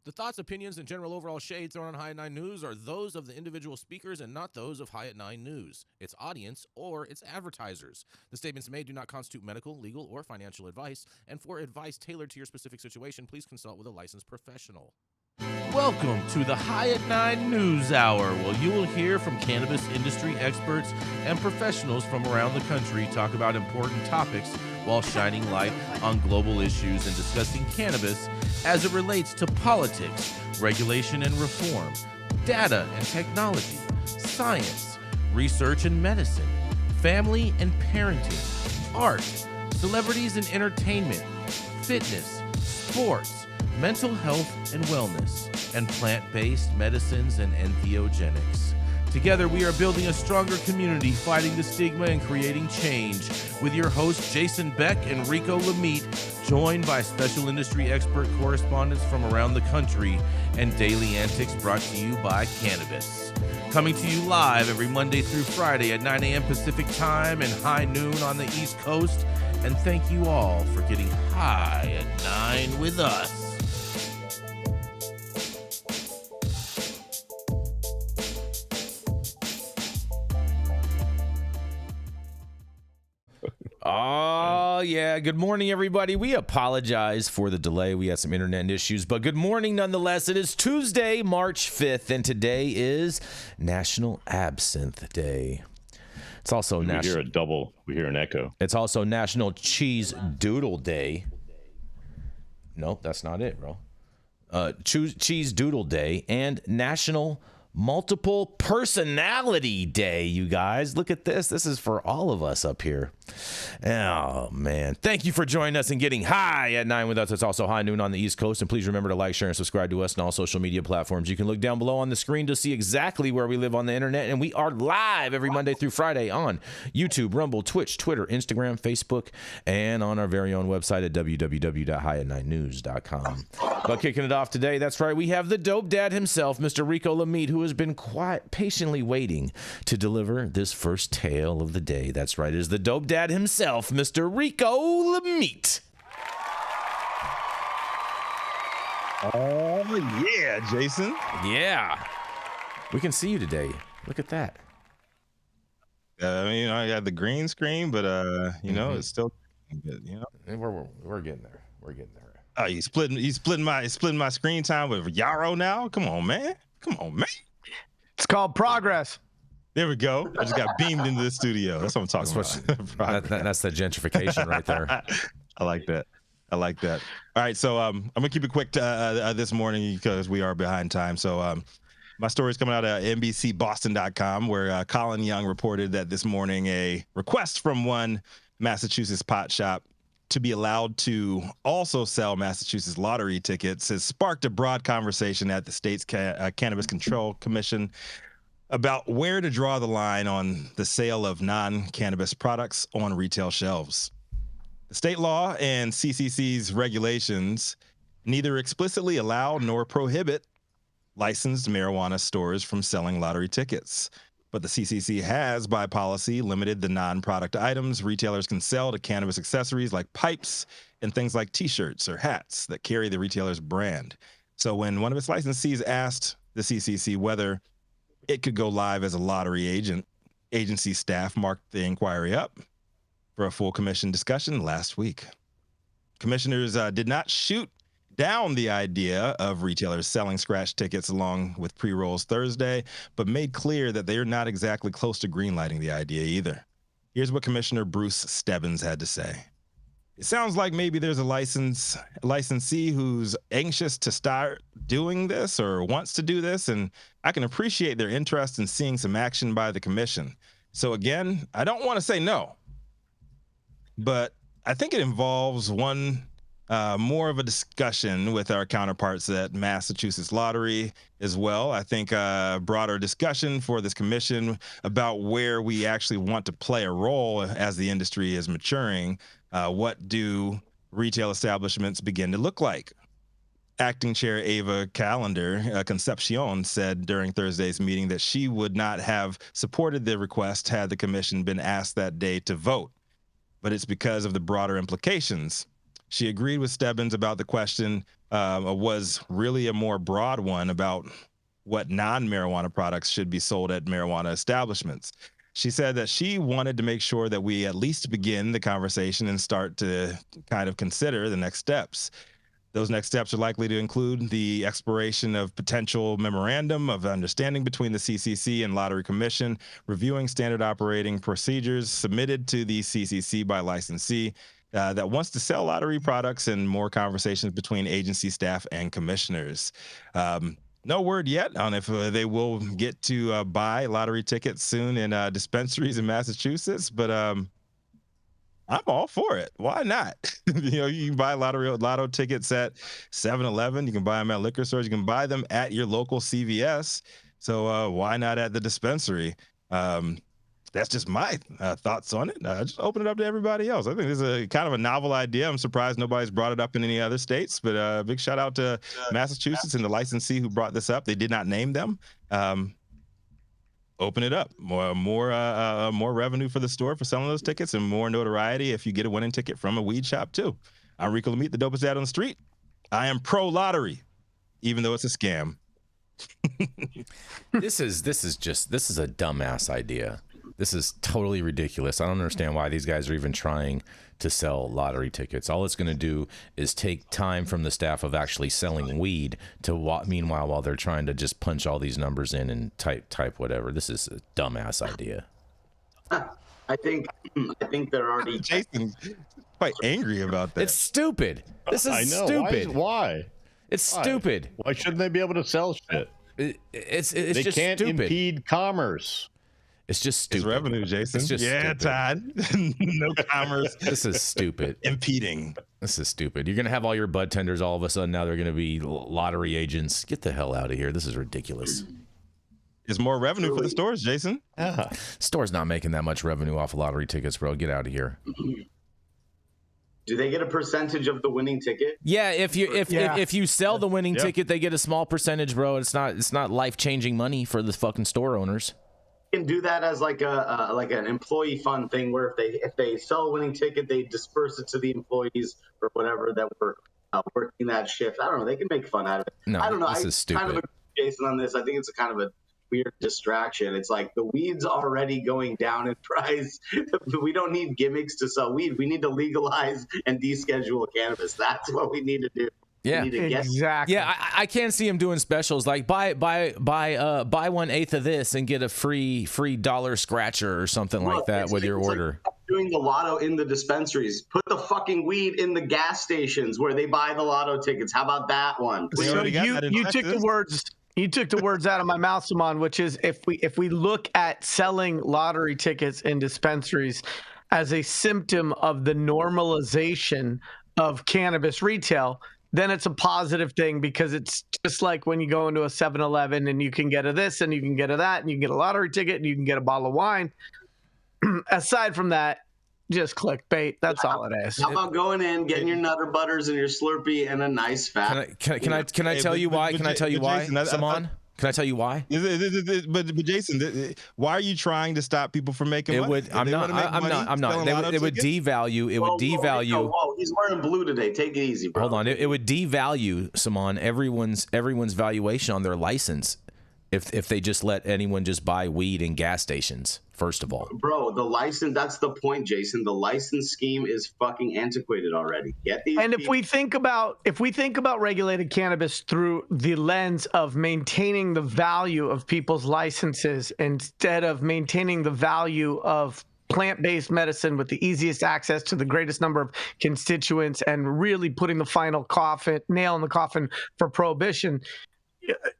The thoughts, opinions, and general overall shade thrown on High at 9 News are those of the individual speakers and not those of High at 9 News, its audience, or its advertisers. The statements made do not constitute medical, legal, or financial advice, and for advice tailored to your specific situation, please consult with a licensed professional. Welcome to the High at 9 News Hour, where you will hear from cannabis industry experts and professionals from around the country talk about important topics while shining light on global issues and discussing cannabis as it relates to politics, regulation and reform, data and technology, science, research and medicine, family and parenting, art, celebrities and entertainment, fitness, sports, mental health and wellness, and plant-based medicines and entheogenics. Together, we are building a stronger community, fighting the stigma and creating change. With your hosts, Jason Beck and Rico Lamitte, joined by special industry expert correspondents from around the country, and daily antics brought to you by cannabis. Coming to you live every Monday through Friday at 9 a.m. Pacific Time and high noon on the East Coast. And thank you all for getting high at 9 with us. Oh, yeah. Good morning, everybody. We apologize for the delay. We had some internet issues, but good morning nonetheless. It is Tuesday, March 5th, and today is National Absinthe Day. It's also National... We hear a double. We hear an echo. It's also National Cheese Doodle Day. Nope, that's not it, bro. Cheese Doodle Day and National Multiple Personality Day, you guys. Look at this. This is for all of us up here. Oh, man. Thank you for joining us and getting high at 9 with us. It's also high noon on the East Coast. And please remember to like, share, and subscribe to us on all social media platforms. You can look down below on the screen to see exactly where we live on the internet. And we are live every Monday through Friday on YouTube, Rumble, Twitch, Twitter, Instagram, Facebook, and on our very own website at www.highat9news.com. But kicking it off today, that's right, we have the dope dad himself, Mr. Rico Lamitte, who has been patiently waiting to deliver this first tale of the day. That's right, it is the dope dad himself, Mr. Rico Lamitte. Oh, yeah, Jason. Yeah. We can see you today. Look at that. I got the green screen, but, it's still, We're getting there. We're getting there. Oh, he's splitting my screen time with Yarrow now? Come on, man. It's called progress. There we go. I just got beamed into the studio. That's what I'm talking about. That's the gentrification right there. I like that. All right, so I'm gonna keep it quick this morning because we are behind time. So my story is coming out of NBCBoston.com, where Colin Young reported that this morning a request from one Massachusetts pot shop to be allowed to also sell Massachusetts lottery tickets has sparked a broad conversation at the state's Cannabis Control Commission about where to draw the line on the sale of non-cannabis products on retail shelves. The state law and CCC's regulations neither explicitly allow nor prohibit licensed marijuana stores from selling lottery tickets. But the CCC has, by policy, limited the non-product items retailers can sell to cannabis accessories like pipes and things like T-shirts or hats that carry the retailer's brand. So when one of its licensees asked the CCC whether it could go live as a lottery agent, agency staff marked the inquiry up for a full commission discussion last week. Commissioners did not shoot down the idea of retailers selling scratch tickets along with pre-rolls Thursday, but made clear that they are not exactly close to greenlighting the idea either. Here's what Commissioner Bruce Stebbins had to say. It sounds like maybe there's a licensee who's anxious to start doing this or wants to do this, and I can appreciate their interest in seeing some action by the commission. So again, I don't want to say no, but I think it involves more of a discussion with our counterparts at Massachusetts Lottery as well. I think a broader discussion for this commission about where we actually want to play a role as the industry is maturing. What do retail establishments begin to look like? Acting Chair Ava Concepcion said during Thursday's meeting that she would not have supported the request had the commission been asked that day to vote. But it's because of the broader implications. She agreed with Stebbins about the question was really a more broad one about what non-marijuana products should be sold at marijuana establishments. She said that she wanted to make sure that we at least begin the conversation and start to kind of consider the next steps. Those next steps are likely to include the exploration of potential memorandum of understanding between the CCC and Lottery Commission, reviewing standard operating procedures submitted to the CCC by licensee that wants to sell lottery products, and more conversations between agency staff and commissioners. No word yet on if they will get to buy lottery tickets soon in dispensaries in Massachusetts, but I'm all for it. Why not? You can buy lotto tickets at 7-Eleven. You can buy them at liquor stores. You can buy them at your local CVS. So why not at the dispensary? That's just my thoughts on it. Just open it up to everybody else. I think this is a kind of a novel idea. I'm surprised nobody's brought it up in any other states, but big shout out to Massachusetts and the licensee who brought this up. They did not name them. Open it up. More revenue for the store for selling those tickets, and more notoriety if you get a winning ticket from a weed shop too. I'm Rico Lamitte, the dopest dad on the street. I am pro lottery, even though it's a scam. This is a dumbass idea. This is totally ridiculous. I don't understand why these guys are even trying to sell lottery tickets. All it's going to do is take time from the staff of actually selling weed to meanwhile while they're trying to just punch all these numbers in and type whatever. This is a dumbass idea. I think they're already. Jason's quite angry about that. It's stupid. This is I know. stupid. Why? It's Why? stupid. Why shouldn't they be able to sell shit? It's They just can't stupid. impede commerce. It's just stupid. It's revenue, Jason. It's just yeah, stupid. Todd. No commerce. This is stupid. Impeding. This is stupid. You're going to have all your bud tenders all of a sudden. Now they're going to be lottery agents. Get the hell out of here. This is ridiculous. It's more revenue for the stores, Jason. Yeah. Store's not making that much revenue off of lottery tickets, bro. Get out of here. Do they get a percentage of the winning ticket? Yeah, if you sell the winning ticket, they get a small percentage, bro. It's not life-changing money for the fucking store owners. Can do that as like an employee fund thing, where if they sell a winning ticket, they disperse it to the employees or whatever that were working that shift. I don't know. They can make fun out of it. No, I don't know. this is stupid. Kind of agree with Jason on this. I think it's a kind of a weird distraction. It's like the weed's already going down in price. We don't need gimmicks to sell weed. We need to legalize and deschedule cannabis. That's what we need to do. Yeah, exactly. Yeah, I can't see him doing specials like buy 1/8 of this and get a free dollar scratcher or something like that with your order. Like doing the lotto in the dispensaries. Put the fucking weed in the gas stations where they buy the lotto tickets. How about that one? So you took the words. You took the words out of my mouth, Saman, which is if we look at selling lottery tickets in dispensaries as a symptom of the normalization of cannabis retail, then it's a positive thing, because it's just like when you go into a 7-Eleven and you can get a this and you can get a that and you can get a lottery ticket and you can get a bottle of wine. Aside from that, just clickbait. That's all it is. How about going in, getting your Nutter Butters and your Slurpee and a nice fat? Can I tell you why? Can I tell you why, Saman? Can I tell you why? But Jason, why are you trying to stop people from making money? I'm not. It would devalue. It would devalue. Whoa, he's wearing blue today. Take it easy, bro. Hold on. It would devalue, Saman, everyone's valuation on their license if they just let anyone just buy weed in gas stations. First of all, bro, the license, that's the point, Jason. The license scheme is fucking antiquated already. Get these And people. if we think about regulated cannabis through the lens of maintaining the value of people's licenses instead of maintaining the value of plant-based medicine with the easiest access to the greatest number of constituents and really putting the final nail in the coffin for prohibition,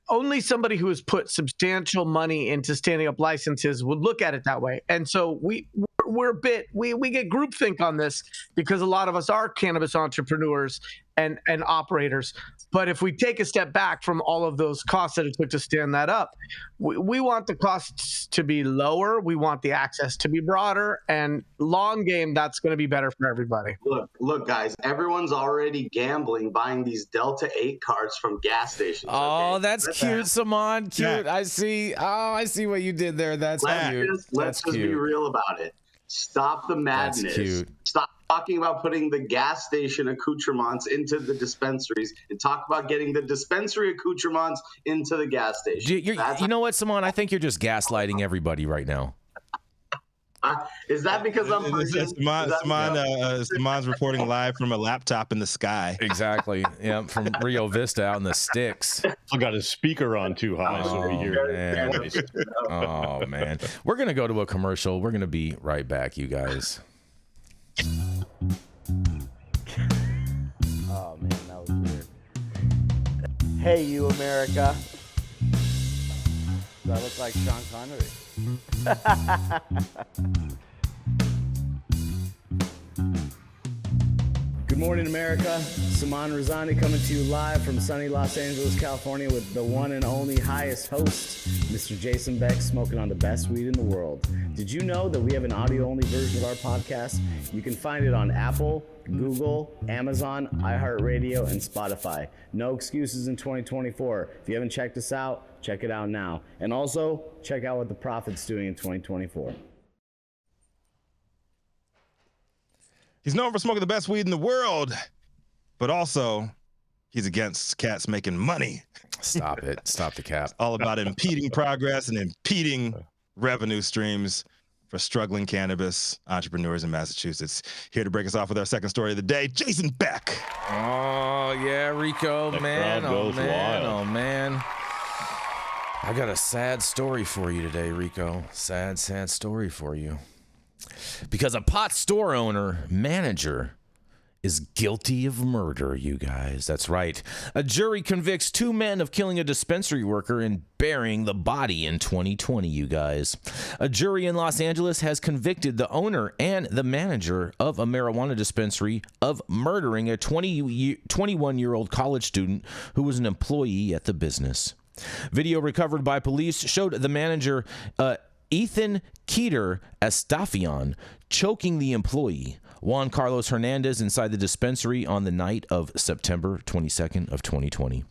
only somebody who has put substantial money into standing up licenses would look at it that way. And so we get groupthink on this because a lot of us are cannabis entrepreneurs and operators. But if we take a step back from all of those costs that it took to stand that up, we want the costs to be lower. We want the access to be broader, and long game, that's going to be better for everybody. Look, guys, everyone's already gambling, buying these Delta 8 cards from gas stations. Oh, okay? that's cute, Saman. Cute. Yeah. I see. Oh, I see what you did there. That's cute. Let's just be real about it. Stop the madness. That's cute. Stop talking about putting the gas station accoutrements into the dispensaries and talk about getting the dispensary accoutrements into the gas station. You know what, Saman? I think you're just gaslighting everybody right now. Is that because I'm Saman's reporting live from a laptop in the sky. Exactly. Yeah, from Rio Vista out in the sticks. I got his speaker on too high, so we hear. Man. Oh, man. We're going to go to a commercial. We're going to be right back, you guys. Oh, man, that was weird. Hey, you, America. Do I look like Sean Connery? Good morning, America. Saman Razani coming to you live from sunny Los Angeles, California with the one and only highest host, Mr. Jason Beck, smoking on the best weed in the world. Did you know that we have an audio-only version of our podcast? You can find it on Apple, Google, Amazon, iHeartRadio, and Spotify. No excuses in 2024. If you haven't checked us out, check it out now. And also, check out what the Prophet's doing in 2024. He's known for smoking the best weed in the world, but also he's against cats making money. Stop it. Stop the cap. All about impeding progress and impeding revenue streams for struggling cannabis entrepreneurs in Massachusetts. Here to break us off with our second story of the day, Jason Beck. Oh, yeah, Rico, man. Oh, man. Oh, man. I got a sad story for you today, Rico. Sad story for you. Because a pot store owner, manager, is guilty of murder, you guys. That's right. A jury convicts 2 men of killing a dispensary worker and burying the body in 2020, you guys. A jury in Los Angeles has convicted the owner and the manager of a marijuana dispensary of murdering a 21-year-old college student who was an employee at the business. Video recovered by police showed the manager, Ethan Keter Estafian, choking the employee, Juan Carlos Hernandez, inside the dispensary on the night of September 22nd of 2020.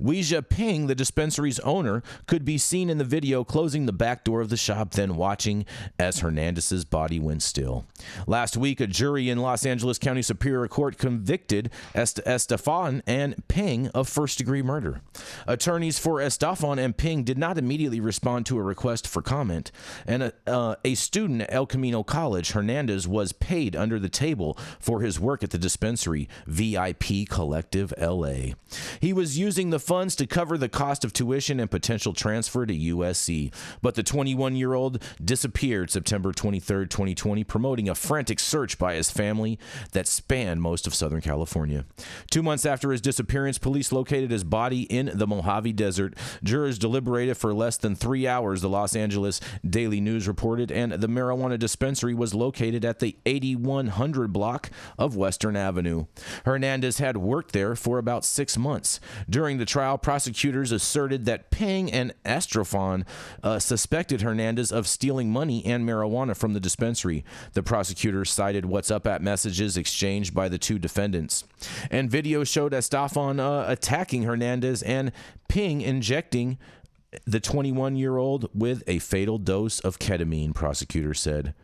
Weijia Ping, the dispensary's owner, could be seen in the video closing the back door of the shop, then watching as Hernandez's body went still. Last week, a jury in Los Angeles County Superior Court convicted Estefan and Ping of first-degree murder. Attorneys for Estefan and Ping did not immediately respond to a request for comment, and a student at El Camino College, Hernandez, was paid under the table for his work at the dispensary, VIP Collective LA. He was using the funds to cover the cost of tuition and potential transfer to USC, but the 21-year-old disappeared September 23rd, 2020, promoting a frantic search by his family that spanned most of Southern California. 2 months after his disappearance, police located his body in the Mojave Desert. Jurors deliberated for less than 3 hours, the Los Angeles Daily News reported, and the marijuana dispensary was located at the 8100 block of Western Avenue. Hernandez had worked there for about 6 months. During the trial, prosecutors asserted that Ping and Estefan suspected Hernandez of stealing money and marijuana from the dispensary. The prosecutors cited WhatsApp messages exchanged by the 2 defendants. And video showed Estefan attacking Hernandez and Ping injecting the 21-year-old with a fatal dose of ketamine, prosecutors said.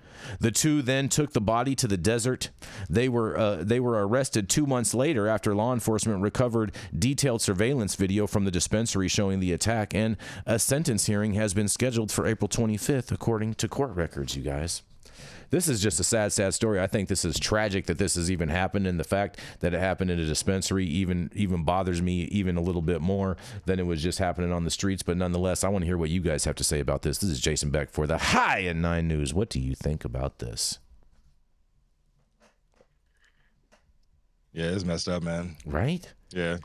The 2 then took the body to the desert. They were arrested 2 months later after law enforcement recovered detailed surveillance video from the dispensary showing the attack, and a sentence hearing has been scheduled for April 25th, according to court records, you guys. This is just a sad story. I think this is tragic that this has even happened, and the fact that it happened in a dispensary even bothers me even a little bit more than it was just happening on the streets. But nonetheless, I want to hear what you guys have to say about this. This is Jason Beck for the High at 9 News. What do you think about this? Yeah, it's messed up, man. Right? Yeah.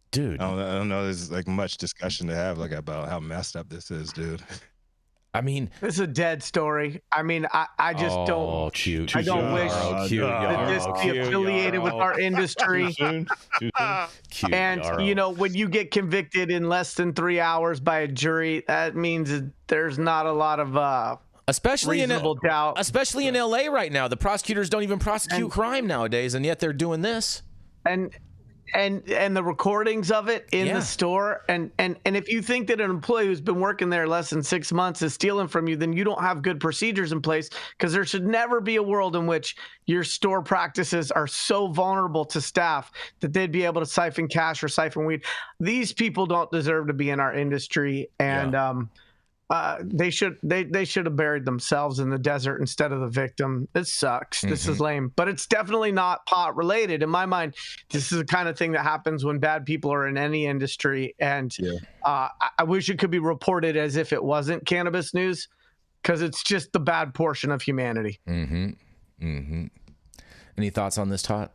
Dude. I don't know. There's like much discussion to have about how messed up this is, dude. I mean, this is a dead story. I mean, I just don't. Cute. I don't wish that this be affiliated with our industry. Too soon. Cute, and Yarrow. you know, when you get convicted in less than 3 hours by a jury, that means that there's not a lot of reasonable doubt. Especially in LA right now, the prosecutors don't even prosecute crime nowadays, and yet they're doing this. And and the recordings of it in the store, and if you think that an employee who's been working there less than 6 months is stealing from you, then you don't have good procedures in place, because there should never be a world in which your store practices are so vulnerable to staff that they'd be able to siphon cash or siphon weed. These people don't deserve to be in our industry, and they should have buried themselves in the desert instead of the victim. It sucks. This is lame, but it's definitely not pot related. In my mind, this is the kind of thing that happens when bad people are in any industry. And I wish it could be reported as if it wasn't cannabis news, because it's just the bad portion of humanity. Any thoughts on this, Todd?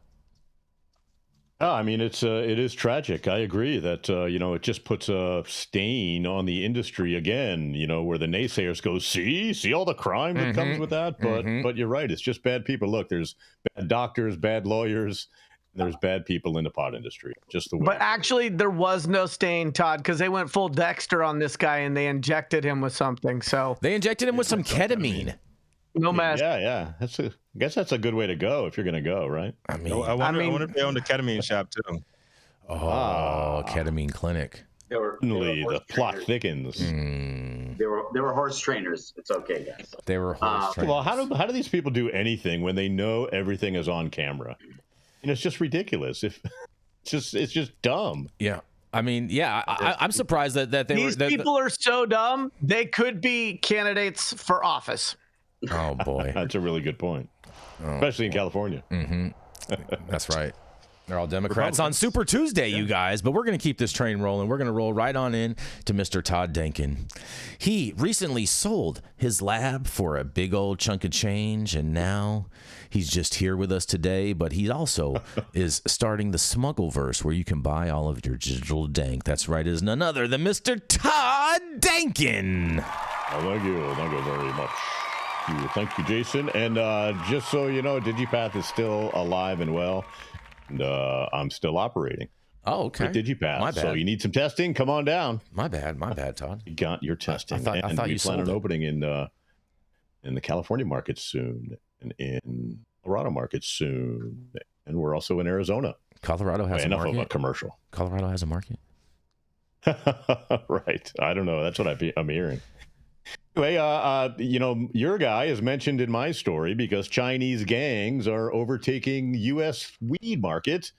I mean, it is tragic. I agree that, it just puts a stain on the industry again, where the naysayers go, see all the crime that comes with that. But you're right. It's just bad people. Look, there's bad doctors, bad lawyers. There's bad people in the pot industry. Just the way. But actually, there was no stain, Todd, because they went full Dexter on this guy and they injected him with something. So they injected him with some ketamine. No mess. Yeah. I guess that's a good way to go if you're going to go, right? I wonder if they owned a ketamine shop too. Ketamine clinic. The plot thickens. They were horse trainers. It's okay, guys. They were horse trainers. Well, how do these people do anything when they know everything is on camera? It's just ridiculous. It's just dumb. Yeah. I mean, I'm surprised that these people are so dumb. They could be candidates for office. Oh boy, that's a really good point, especially in California. That's right. They're all Democrats on Super Tuesday, you guys. But we're going to keep this train rolling. We're going to roll right on in to Mr. Todd Denkin. He recently sold his lab for a big old chunk of change, and now he's just here with us today. But he also is starting the Smuggleverse, where you can buy all of your digital dank. That's right, is none other than Mr. Todd Denkin. Thank you very much. Thank you, Jason. And just so you know, DigiPath is still alive and well. And I'm still operating. Oh, okay. With DigiPath. My bad. So you need some testing, come on down. My bad, Todd. You got your testing. I thought you plan on sold it. opening in the California market soon, and in Colorado market soon, and we're also in Arizona. Colorado has a market? Enough of a commercial. Colorado has a market? Right. I don't know. That's what I'm hearing. Anyway, your guy is mentioned in my story because Chinese gangs are overtaking U.S. weed market,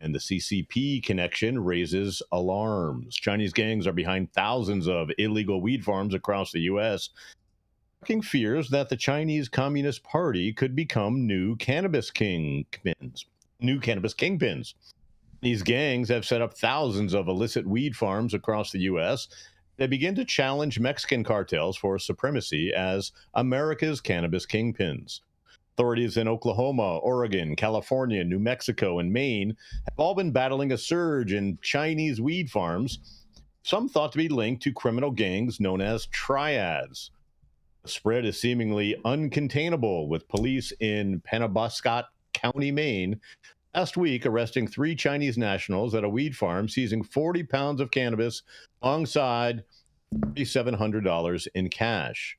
and the CCP connection raises alarms. Chinese gangs are behind thousands of illegal weed farms across the U.S., sparking fears that the Chinese Communist Party could become new cannabis kingpins. These gangs have set up thousands of illicit weed farms across the U.S. They begin to challenge Mexican cartels for supremacy as America's cannabis kingpins. Authorities in Oklahoma, Oregon, California, New Mexico, and Maine have all been battling a surge in Chinese weed farms, some thought to be linked to criminal gangs known as triads. The spread is seemingly uncontainable, with police in Penobscot County, Maine, last week arresting 3 Chinese nationals at a weed farm, seizing 40 pounds of cannabis alongside $3,700 in cash.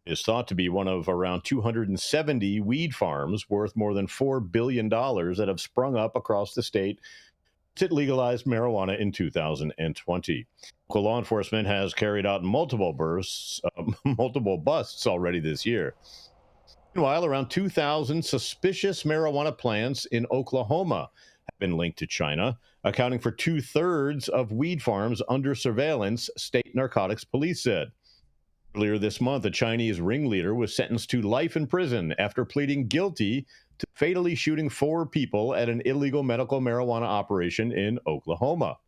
It is thought to be one of around 270 weed farms worth more than $4 billion that have sprung up across the state since it legalized marijuana in 2020. Local law enforcement has carried out multiple busts already this year. Meanwhile, around 2,000 suspicious marijuana plants in Oklahoma have been linked to China, accounting for 2/3 of weed farms under surveillance, state narcotics police said. Earlier this month, a Chinese ringleader was sentenced to life in prison after pleading guilty to fatally shooting 4 people at an illegal medical marijuana operation in Oklahoma.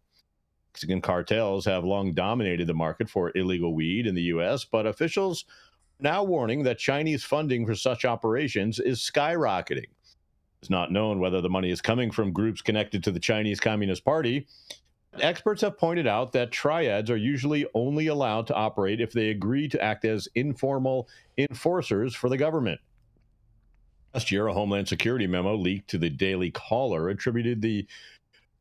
Mexican cartels have long dominated the market for illegal weed in the U.S., but officials now warning that Chinese funding for such operations is skyrocketing. It's not known whether the money is coming from groups connected to the Chinese Communist Party. Experts have pointed out that triads are usually only allowed to operate if they agree to act as informal enforcers for the government. Last year, a Homeland Security memo leaked to the Daily Caller attributed the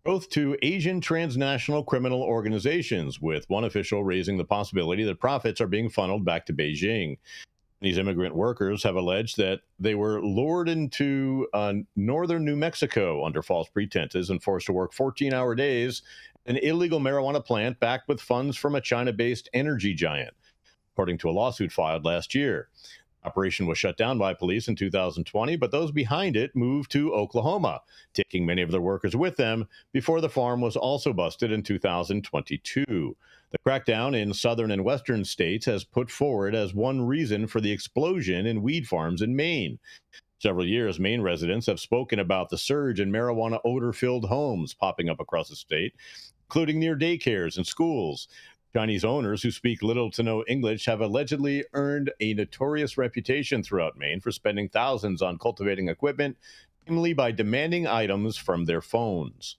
growth to Asian transnational criminal organizations, with one official raising the possibility that profits are being funneled back to Beijing. These immigrant workers have alleged that they were lured into northern New Mexico under false pretenses and forced to work 14-hour days in an illegal marijuana plant backed with funds from a China-based energy giant, according to a lawsuit filed last year. Operation was shut down by police in 2020, but those behind it moved to Oklahoma, taking many of their workers with them before the farm was also busted in 2022. The crackdown in southern and western states has put forward as one reason for the explosion in weed farms in Maine. Several years, Maine residents have spoken about the surge in marijuana odor-filled homes popping up across the state, including near daycares and schools. Chinese owners who speak little to no English have allegedly earned a notorious reputation throughout Maine for spending thousands on cultivating equipment, namely by demanding items from their phones.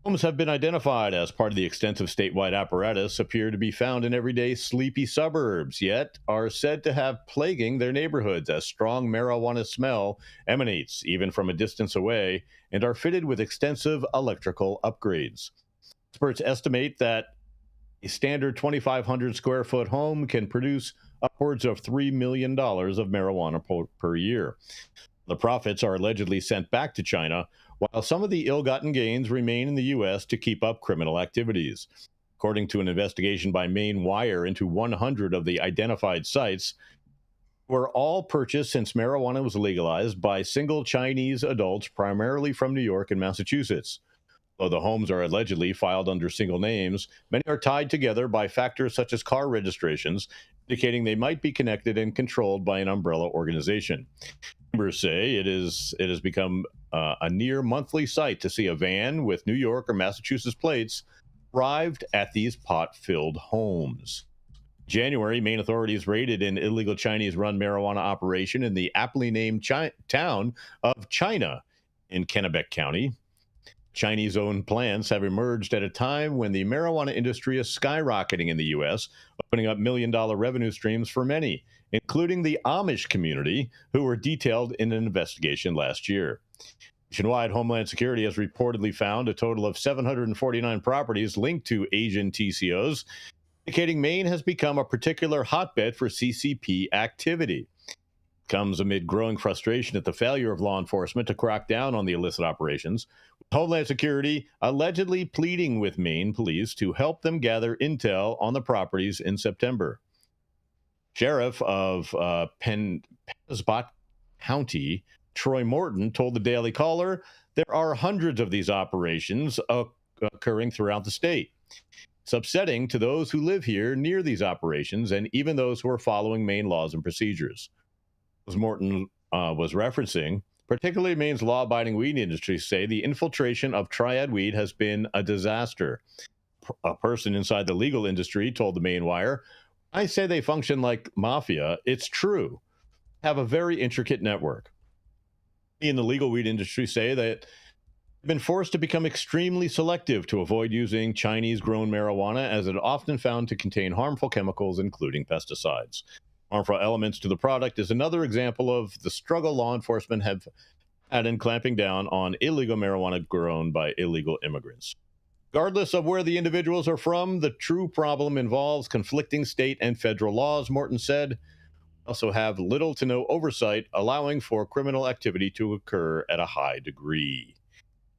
Homes have been identified as part of the extensive statewide apparatus appear to be found in everyday sleepy suburbs, yet are said to have plaguing their neighborhoods as strong marijuana smell emanates even from a distance away and are fitted with extensive electrical upgrades. Experts estimate that a standard 2,500 square foot home can produce upwards of $3 million of marijuana per year. The profits are allegedly sent back to China, while some of the ill-gotten gains remain in the U.S. to keep up criminal activities. According to an investigation by Maine Wire into 100 of the identified sites, were all purchased since marijuana was legalized by single Chinese adults, primarily from New York and Massachusetts. Though the homes are allegedly filed under single names, many are tied together by factors such as car registrations, indicating they might be connected and controlled by an umbrella organization. Members say it has become a near monthly sight to see a van with New York or Massachusetts plates arrived at these pot-filled homes. In January, Maine authorities raided an illegal Chinese-run marijuana operation in the aptly named town of China in Kennebec County. Chinese-owned plants have emerged at a time when the marijuana industry is skyrocketing in the U.S., opening up million-dollar revenue streams for many, including the Amish community, who were detailed in an investigation last year. Nationwide, Homeland Security has reportedly found a total of 749 properties linked to Asian TCOs, indicating Maine has become a particular hotbed for CCP activity. Comes amid growing frustration at the failure of law enforcement to crack down on the illicit operations, with Homeland Security allegedly pleading with Maine police to help them gather intel on the properties in September. Sheriff of Penobscot County, Troy Morton, told the Daily Caller there are hundreds of these operations occurring throughout the state. It's upsetting to those who live here near these operations and even those who are following Maine laws and procedures. As Morton was referencing, particularly Maine's law-abiding weed industry say the infiltration of triad weed has been a disaster. A person inside the legal industry told the Maine Wire, I say they function like mafia. It's true. Have a very intricate network. In the legal weed industry say that they've been forced to become extremely selective to avoid using Chinese-grown marijuana, as it often found to contain harmful chemicals, including pesticides. Harmful elements to the product is another example of the struggle law enforcement have had in clamping down on illegal marijuana grown by illegal immigrants. Regardless of where the individuals are from, the true problem involves conflicting state and federal laws, Morton said. Also have little to no oversight, allowing for criminal activity to occur at a high degree.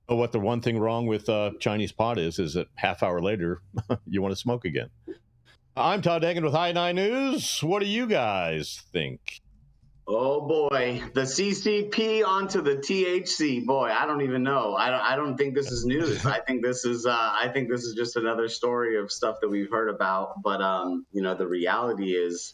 Oh, what the one thing wrong with Chinese pot is that half hour later, you want to smoke again. I'm Todd Denkin with High 9 News. What do you guys think? Oh boy, the CCP onto the THC. Boy, I don't even know. I don't think this is news. I think this is just another story of stuff that we've heard about. But the reality is,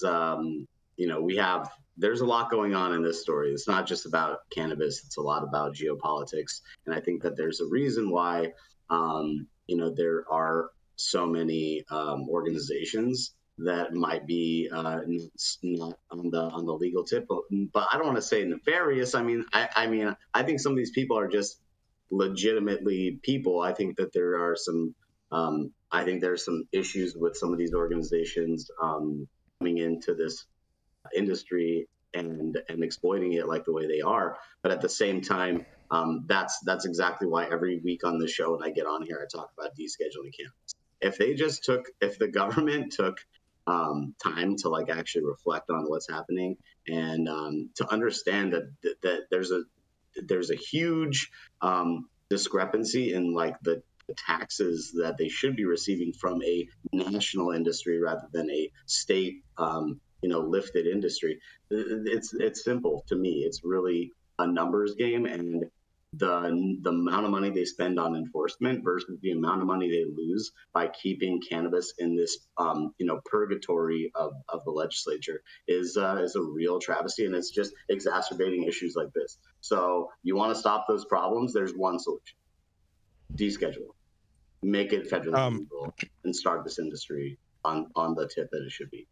there's a lot going on in this story. It's not just about cannabis. It's a lot about geopolitics, and I think that there's a reason why there are so many organizations that might be not on the legal tip, but I don't want to say nefarious. I think some of these people are just legitimately people. I think that there are some issues with some of these organizations coming into this industry and exploiting it like the way they are. But at the same time, that's exactly why every week on the show when I get on here, I talk about descheduling cannabis. If the government took time to like actually reflect on what's happening and to understand that there's a huge discrepancy in like the taxes that they should be receiving from a national industry rather than a state lifted industry. It's simple to me. It's really a numbers game, and the amount of money they spend on enforcement versus the amount of money they lose by keeping cannabis in this purgatory of the legislature is a real travesty, and it's just exacerbating issues like this. So you want to stop those problems, there's one solution: deschedule, make it federally legal, and start this industry on the tip that it should be.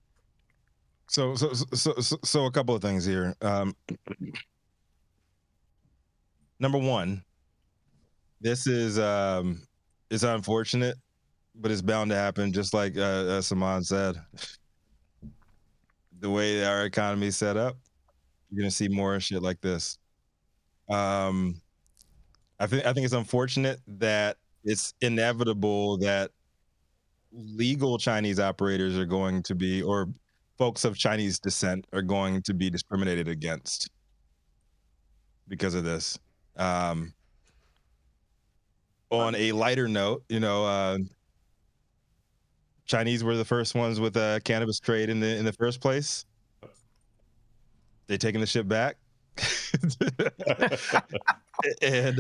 So a couple of things here. Number one, this is it's unfortunate, but it's bound to happen. Just like Saman said, the way our economy is set up, you're gonna see more shit like this. I think it's unfortunate that it's inevitable that legal Chinese operators are going to be, or folks of Chinese descent are going to be discriminated against because of this. On a lighter note, Chinese were the first ones with a cannabis trade in the first place. They taking the shit back. And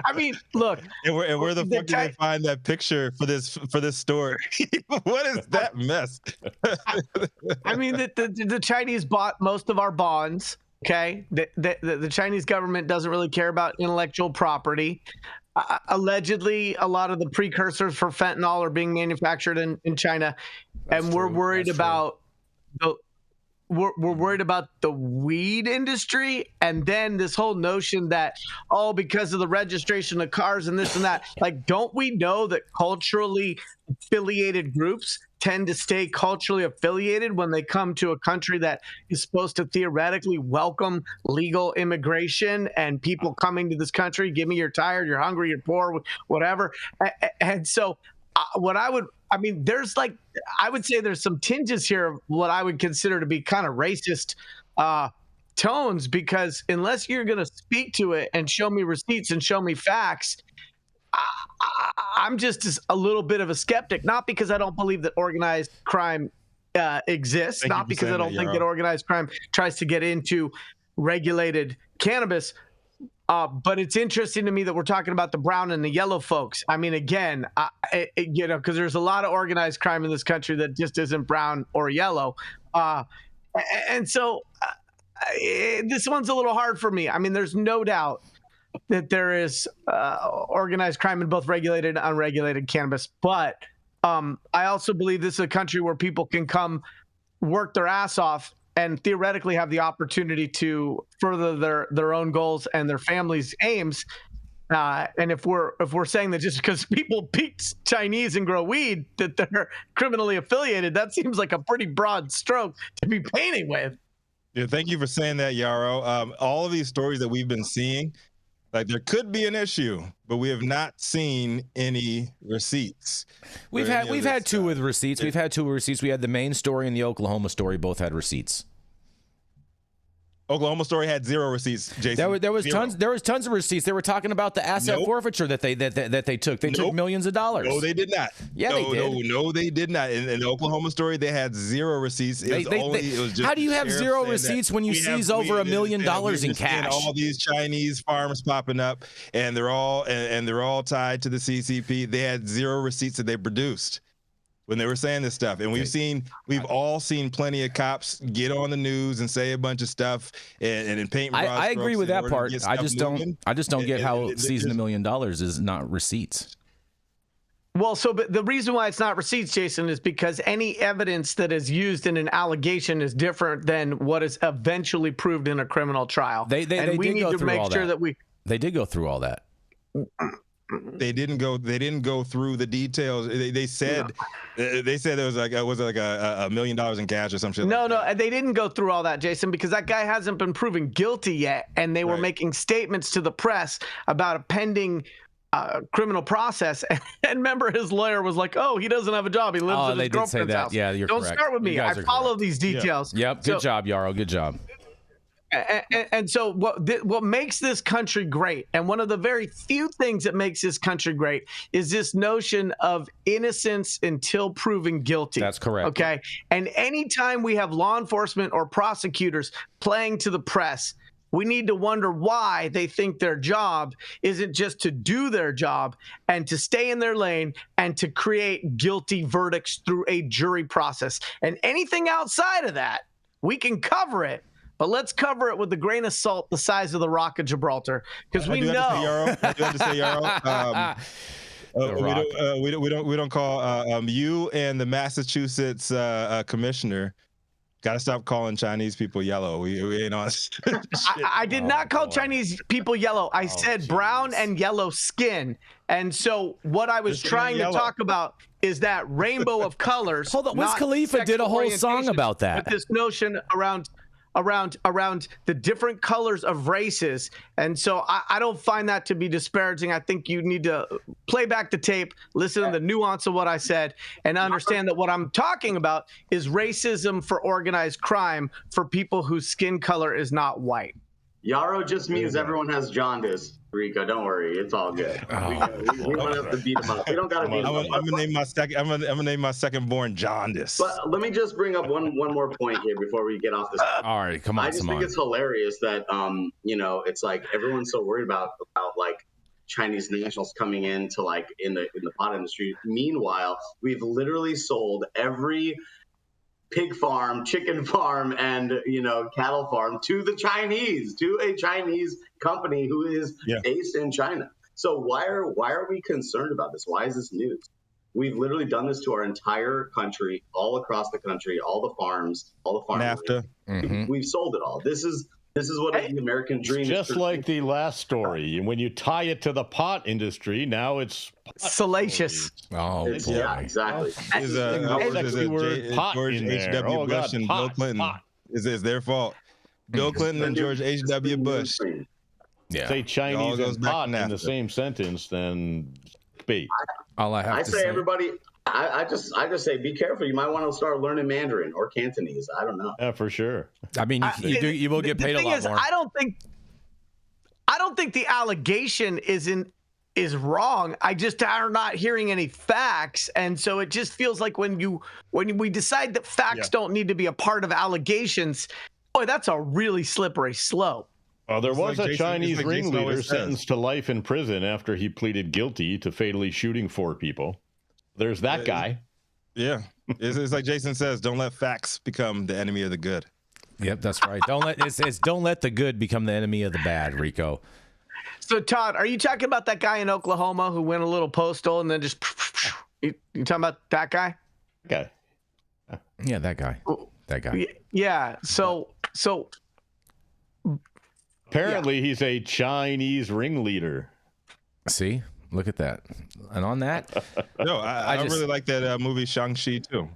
I mean, look. And where the fuck did they find that picture for this story? What is that mess? I mean, the Chinese bought most of our bonds. Okay, the Chinese government doesn't really care about intellectual property. Allegedly, a lot of the precursors for fentanyl are being manufactured in China, and we're worried about we're worried about the weed industry, and then this whole notion that, because of the registration of cars and this and that, like, don't we know that culturally affiliated groups tend to stay culturally affiliated when they come to a country that is supposed to theoretically welcome legal immigration and people coming to this country? Give me, you're tired, you're hungry, you're poor, whatever. And so I would say there's some tinges here of what I would consider to be kind of racist tones, because unless you're going to speak to it and show me receipts and show me facts, I'm just a little bit of a skeptic, not because I don't believe that organized crime exists, not because I don't think that organized crime tries to get into regulated cannabis. But it's interesting to me that we're talking about the brown and the yellow folks. I mean, again, because there's a lot of organized crime in this country that just isn't brown or yellow. And so this one's a little hard for me. I mean, there's no doubt that there is organized crime in both regulated and unregulated cannabis. But I also believe this is a country where people can come work their ass off and theoretically have the opportunity to further their own goals and their families' aims. And if we're saying that just because people peak Chinese and grow weed that they're criminally affiliated, that seems like a pretty broad stroke to be painting with. Yeah, thank you for saying that, Yarrow. All of these stories that we've been seeing, like, there could be an issue, but we have not seen any receipts. We've had two with receipts. We've had two with receipts. We had the Maine story and the Oklahoma story. Both had receipts. Oklahoma story had 0 receipts, Jason. There was tons of receipts. They were talking about the asset forfeiture that they took. They took millions of dollars. No, they did not. Yeah, they did. No, they did not. In the Oklahoma story, they had 0 receipts. It was just, how do you have 0 receipts when you seize over $1 million in cash? All these Chinese farms popping up, and they're all tied to the CCP. They had 0 receipts that they produced when they were saying this stuff. And we've all seen plenty of cops get on the news and say a bunch of stuff and paint. I agree with that part. I just don't get how seizing $1 million is not receipts. Well, but the reason why it's not receipts, Jason, is because any evidence that is used in an allegation is different than what is eventually proved in a criminal trial. They did go through all that. They didn't go through the details. They said there was like $1 million in cash or some shit. No, they didn't go through all that, Jason, because that guy hasn't been proven guilty yet, and they were making statements to the press about a pending criminal process. And remember, his lawyer was like, "Oh, he doesn't have a job. He lives at his girlfriend's house." Yeah, you're Don't correct. start with me. I follow these details. Yep. Good job, Yarrow. Good job. And so what makes this country great, and one of the very few things that makes this country great, is this notion of innocence until proven guilty. That's correct. Okay. And anytime we have law enforcement or prosecutors playing to the press, we need to wonder why they think their job isn't just to do their job and to stay in their lane and to create guilty verdicts through a jury process. And anything outside of that, we can cover it. But let's cover it with a grain of salt the size of the Rock of Gibraltar, because we know. I do have to say, Yarrow. We don't call you and the Massachusetts commissioner. Got to stop calling Chinese people yellow. We ain't on. I did not call Chinese people yellow. I said brown and yellow skin. And so what I was trying to talk about is that rainbow of colors. Hold on, Wiz Khalifa did a whole song about that. With this notion around the different colors of races. And so I don't find that to be disparaging. I think you need to play back the tape, listen to the nuance of what I said, and understand that what I'm talking about is racism for organized crime for people whose skin color is not white. Yarrow just means everyone has jaundice. Rico, don't worry, it's all good. We don't have to beat him up. We don't got to beat him up. I'm gonna name my second born jaundice. But let me just bring up one more point here before we get off this. All right, come on. I just think it's hilarious that it's like everyone's so worried about like Chinese nationals coming in to like in the pot industry. Meanwhile, we've literally sold every pig farm, chicken farm, and cattle farm to a Chinese company who is based in China. So why are we concerned about this? Why is this news? We've literally done this to our entire country, all across the country, all the farms, all the farm. NAFTA. We've sold it all. This is what the American dream is. Just like the last story. And when you tie it to the pot industry, now it's salacious. Oh, boy. Yeah, exactly. George H.W. Bush and Bill Clinton. Is their fault. Bill Clinton and George H.W. Bush. Yeah. Say Chinese and pot in the same sentence, then bait. All I have to say, everybody, I just say be careful. You might want to start learning Mandarin or Cantonese. I don't know. Yeah, for sure. I mean, you will get paid a lot more. I don't think the allegation is wrong. I just are not hearing any facts, and so it just feels like when we decide that facts don't need to be a part of allegations, boy, that's a really slippery slope. Well, there was a Chinese ringleader sentenced to life in prison after he pleaded guilty to fatally shooting 4 people. There's that guy. Yeah, it's like Jason says, don't let facts become the enemy of the good. Yep, that's right. Don't let the good become the enemy of the bad, Rico. So, Todd, are you talking about that guy in Oklahoma who went a little postal and then just you talking about that guy? Okay. Yeah, that guy. That guy. Yeah. So apparently he's a Chinese ringleader. See? Look at that. And on that, no, I really like that movie Shang-Chi too.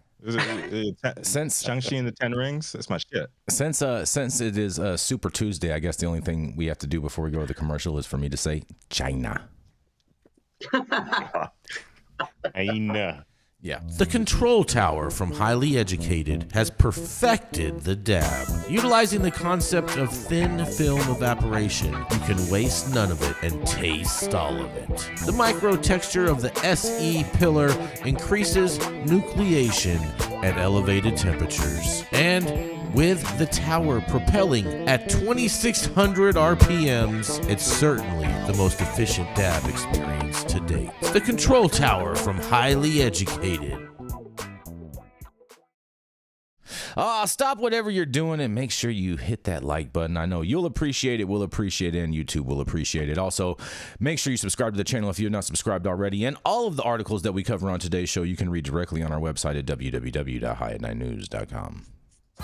Since Shang-Chi and the 10 Rings, that's my shit. Since it is Super Tuesday, I guess the only thing we have to do before we go to the commercial is for me to say China. China. Yeah. The Control Tower from Highly Educated has perfected the dab. Utilizing the concept of thin film evaporation, you can waste none of it and taste all of it. The micro texture of the SE pillar increases nucleation at elevated temperatures. And with the tower propelling at 2,600 RPMs, it's certainly the most efficient dab experience to date. The Control Tower from Highly Educated. Stop whatever you're doing and make sure you hit that like button. I know you'll appreciate it, we'll appreciate it, and YouTube will appreciate it. Also, make sure you subscribe to the channel if you're not subscribed already. And all of the articles that we cover on today's show, you can read directly on our website at www.highat9news.com.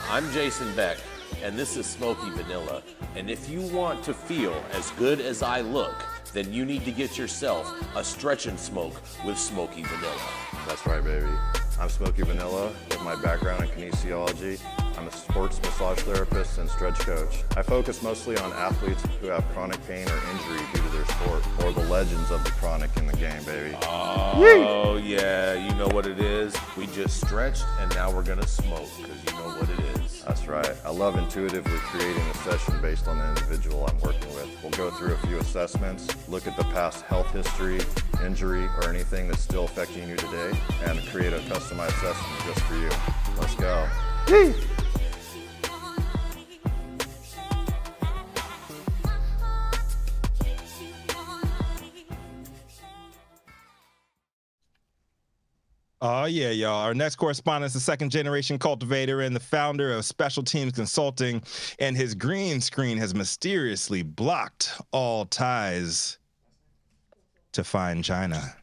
I'm Jason Beck, and this is Smoky Vanilla. And if you want to feel as good as I look, then you need to get yourself a Stretch and Smoke with Smoky Vanilla. That's right, baby. I'm Smoky Vanilla. With my background in kinesiology, I'm a sports massage therapist and stretch coach. I focus mostly on athletes who have chronic pain or injury due to their sport, or the legends of the chronic in the game, baby. Oh, yeah, you know what it is? We just stretched and now we're gonna smoke, because you know what it is. That's right. I love intuitively creating a session based on the individual I'm working with. We'll go through a few assessments, look at the past health history, injury, or anything that's still affecting you today, and create a customized session just for you. Let's go. Oh, yeah, y'all. Our next correspondent is a second-generation cultivator and the founder of Special Teams Consulting, and his green screen has mysteriously blocked all ties to fine China.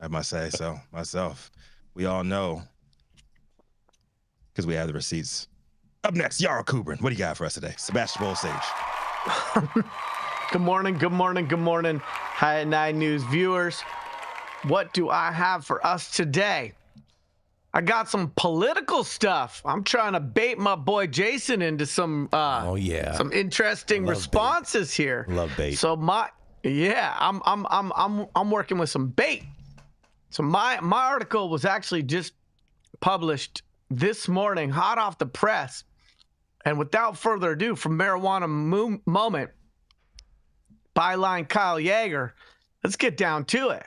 I must say so myself. We all know because we have the receipts. Up next, Yarrow Kubrin. What do you got for us today? Sebastian Bolsage. Good morning, good morning, good morning, High at 9 News viewers. What do I have for us today? I got some political stuff. I'm trying to bait my boy Jason into some some interesting responses here. Love bait. So I'm working with some bait. So my article was actually just published this morning, hot off the press. And without further ado, from Marijuana Moment, byline Kyle Yeager, let's get down to it.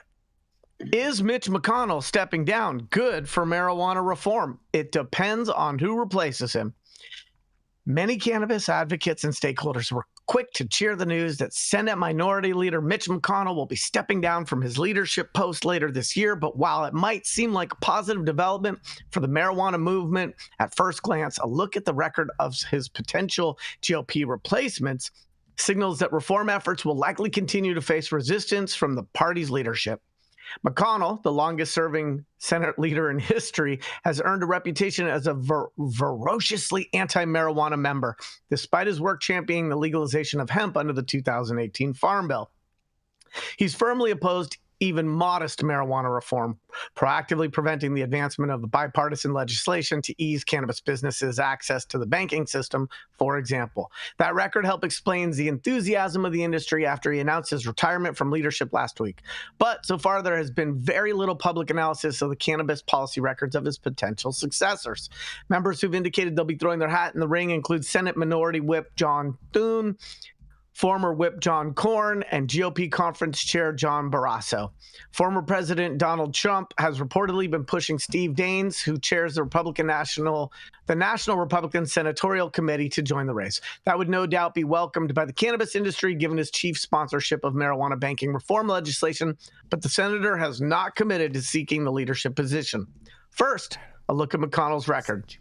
Is Mitch McConnell stepping down good for marijuana reform? It depends on who replaces him. Many cannabis advocates and stakeholders were quick to cheer the news that Senate Minority Leader Mitch McConnell will be stepping down from his leadership post later this year. But while it might seem like a positive development for the marijuana movement at first glance, a look at the record of his potential GOP replacements signals that reform efforts will likely continue to face resistance from the party's leadership. McConnell, the longest-serving Senate leader in history, has earned a reputation as a ferociously anti-marijuana member, despite his work championing the legalization of hemp under the 2018 Farm Bill. He's firmly opposed even modest marijuana reform, proactively preventing the advancement of the bipartisan legislation to ease cannabis businesses' access to the banking system, for example. That record helped explains the enthusiasm of the industry after he announced his retirement from leadership last week. But so far, there has been very little public analysis of the cannabis policy records of his potential successors. Members who've indicated they'll be throwing their hat in the ring include Senate Minority Whip John Thune, former Whip John Cornyn, and GOP Conference Chair John Barrasso. Former President Donald Trump has reportedly been pushing Steve Daines, who chairs the National Republican Senatorial Committee, to join the race. That would no doubt be welcomed by the cannabis industry, given his chief sponsorship of marijuana banking reform legislation, but the senator has not committed to seeking the leadership position. First, a look at McConnell's record.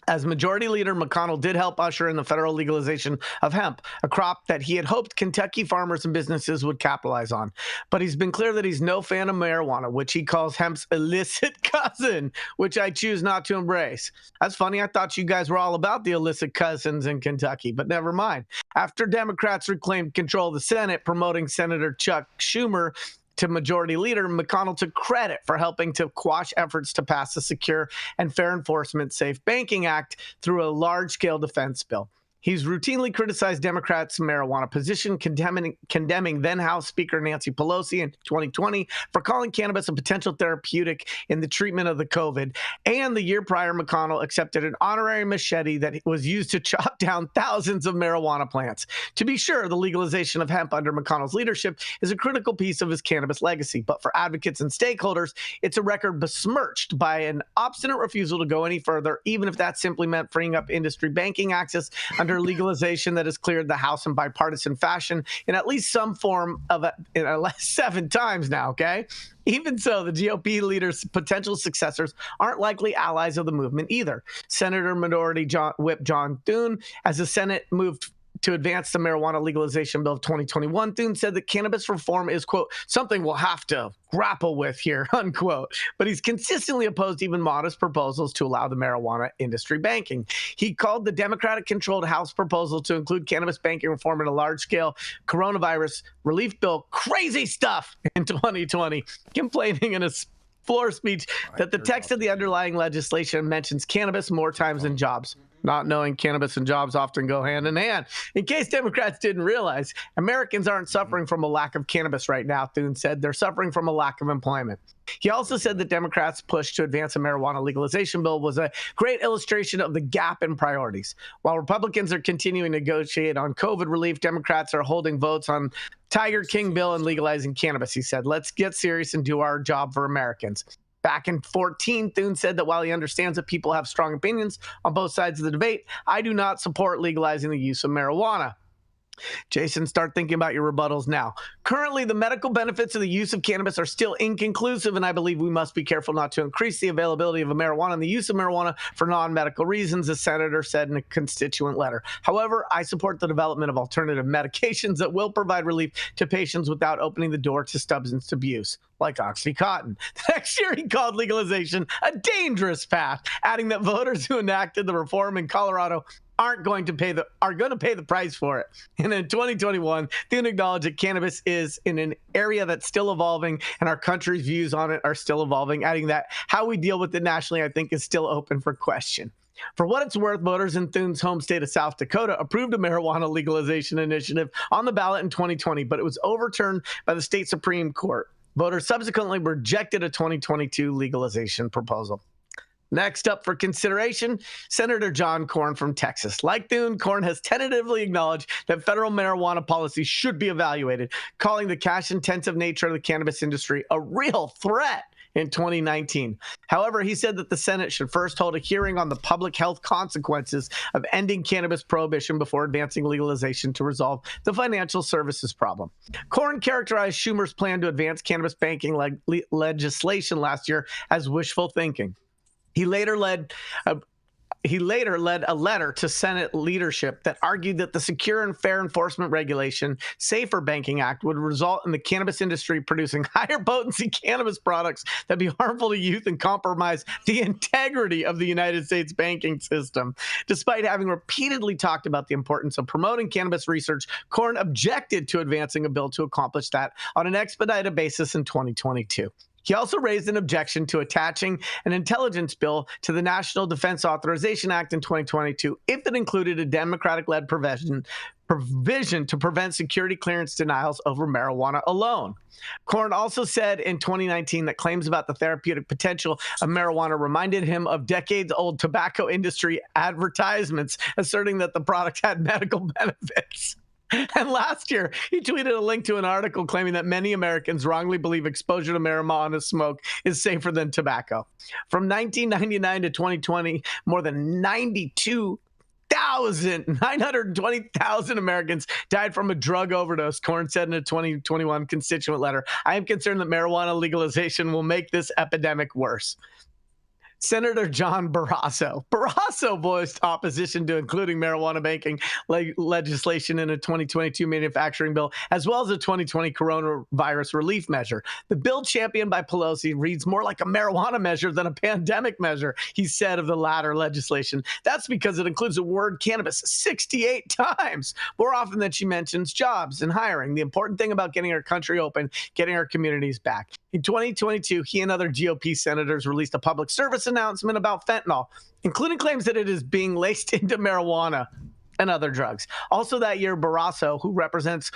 As Majority Leader, McConnell did help usher in the federal legalization of hemp, a crop that he had hoped Kentucky farmers and businesses would capitalize on. But he's been clear that he's no fan of marijuana, which he calls hemp's illicit cousin, which I choose not to embrace. That's funny. I thought you guys were all about the illicit cousins in Kentucky, but never mind. After Democrats reclaimed control of the Senate, promoting Senator Chuck Schumer to Majority Leader, McConnell took credit for helping to quash efforts to pass the Secure and Fair Enforcement Safe Banking Act through a large-scale defense bill. He's routinely criticized Democrats' marijuana position, condemning then-House Speaker Nancy Pelosi in 2020 for calling cannabis a potential therapeutic in the treatment of the COVID. And the year prior, McConnell accepted an honorary machete that was used to chop down thousands of marijuana plants. To be sure, the legalization of hemp under McConnell's leadership is a critical piece of his cannabis legacy. But for advocates and stakeholders, it's a record besmirched by an obstinate refusal to go any further, even if that simply meant freeing up industry banking access under legalization that has cleared the House in bipartisan fashion in at least some form of in at least 7 times now, okay? Even so, the GOP leader's potential successors aren't likely allies of the movement either. Senator Minority Whip John Thune, as the Senate moved to advance the marijuana legalization bill of 2021, Thune said that cannabis reform is, quote, something we'll have to grapple with here, unquote. But he's consistently opposed even modest proposals to allow the marijuana industry banking. He called the Democratic-controlled House proposal to include cannabis banking reform in a large-scale coronavirus relief bill crazy stuff in 2020, complaining in a floor speech that the text of the underlying legislation mentions cannabis more times than jobs. not knowing cannabis and jobs often go hand in hand. In case Democrats didn't realize, Americans aren't suffering from a lack of cannabis right now, Thune said. They're suffering from a lack of employment. He also said that Democrats' push to advance a marijuana legalization bill was a great illustration of the gap in priorities. While Republicans are continuing to negotiate on COVID relief, Democrats are holding votes on Tiger King bill and legalizing cannabis, he said. Let's get serious and do our job for Americans. Back in 2014, Thune said that while he understands that people have strong opinions on both sides of the debate, I do not support legalizing the use of marijuana. Jason, start thinking about your rebuttals now. Currently, the medical benefits of the use of cannabis are still inconclusive, and I believe we must be careful not to increase the availability of marijuana and the use of marijuana for non-medical reasons, the senator said in a constituent letter. However, I support the development of alternative medications that will provide relief to patients without opening the door to substance abuse, like OxyContin. The next year, he called legalization a dangerous path, adding that voters who enacted the reform in Colorado are going to pay the price for it. And in 2021, Thune acknowledged that cannabis is in an area that's still evolving and our country's views on it are still evolving, adding that how we deal with it nationally, I think, is still open for question. For what it's worth, voters in Thune's home state of South Dakota approved a marijuana legalization initiative on the ballot in 2020, but it was overturned by the state Supreme Court. Voters subsequently rejected a 2022 legalization proposal. Next up for consideration, Senator John Cornyn from Texas. Like Thune, Cornyn has tentatively acknowledged that federal marijuana policy should be evaluated, calling the cash-intensive nature of the cannabis industry a real threat in 2019. However, he said that the Senate should first hold a hearing on the public health consequences of ending cannabis prohibition before advancing legalization to resolve the financial services problem. Cornyn characterized Schumer's plan to advance cannabis banking legislation last year as wishful thinking. He later led a letter to Senate leadership that argued that the Secure and Fair Enforcement Regulation, Safer Banking Act would result in the cannabis industry producing higher potency cannabis products that be harmful to youth and compromise the integrity of the United States banking system. Despite having repeatedly talked about the importance of promoting cannabis research, Cornyn objected to advancing a bill to accomplish that on an expedited basis in 2022. He also raised an objection to attaching an intelligence bill to the National Defense Authorization Act in 2022 if it included a Democratic-led provision to prevent security clearance denials over marijuana alone. Cornyn also said in 2019 that claims about the therapeutic potential of marijuana reminded him of decades-old tobacco industry advertisements asserting that the product had medical benefits. And last year, he tweeted a link to an article claiming that many Americans wrongly believe exposure to marijuana smoke is safer than tobacco. From 1999 to 2020, more than 920,000 Americans died from a drug overdose, Cornyn said in a 2021 constituent letter. I am concerned that marijuana legalization will make this epidemic worse. Senator John Barrasso. Barrasso voiced opposition to including marijuana banking legislation in a 2022 manufacturing bill, as well as a 2020 coronavirus relief measure. The bill championed by Pelosi reads more like a marijuana measure than a pandemic measure, he said of the latter legislation. That's because it includes the word cannabis 68 times, more often than she mentions jobs and hiring. The important thing about getting our country open, getting our communities back. In 2022, he and other GOP senators released a public service announcement about fentanyl, including claims that it is being laced into marijuana and other drugs. Also that year, Barrasso, who represents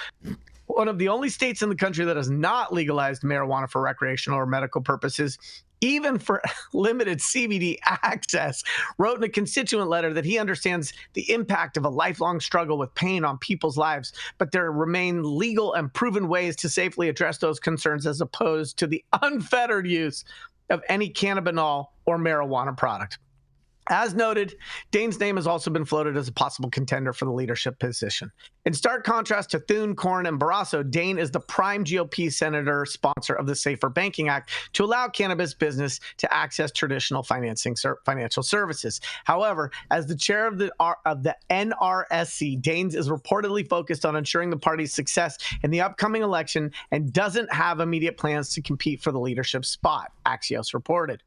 one of the only states in the country that has not legalized marijuana for recreational or medical purposes, even for limited CBD access, wrote in a constituent letter that he understands the impact of a lifelong struggle with pain on people's lives, but there remain legal and proven ways to safely address those concerns as opposed to the unfettered use of any cannabinol or marijuana product. As noted, Dane's name has also been floated as a possible contender for the leadership position. In stark contrast to Thune, Cornyn, and Barrasso, Dane is the prime GOP senator sponsor of the Safer Banking Act to allow cannabis business to access traditional financial services. However, as the chair of the NRSC, Daines is reportedly focused on ensuring the party's success in the upcoming election and doesn't have immediate plans to compete for the leadership spot, Axios reported.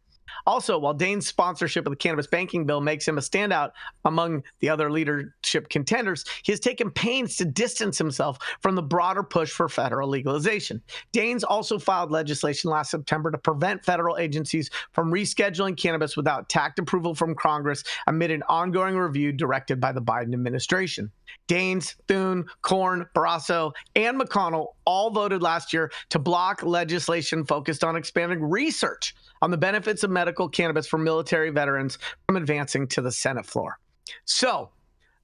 Also, while Dane's sponsorship of the cannabis banking bill makes him a standout among the other leadership contenders, he has taken pains to distance himself from the broader push for federal legalization. Dane's also filed legislation last September to prevent federal agencies from rescheduling cannabis without tax approval from Congress amid an ongoing review directed by the Biden administration. Daines, Thune, Corn, Barrasso, and McConnell all voted last year to block legislation focused on expanding research on the benefits of medical cannabis for military veterans from advancing to the Senate floor. So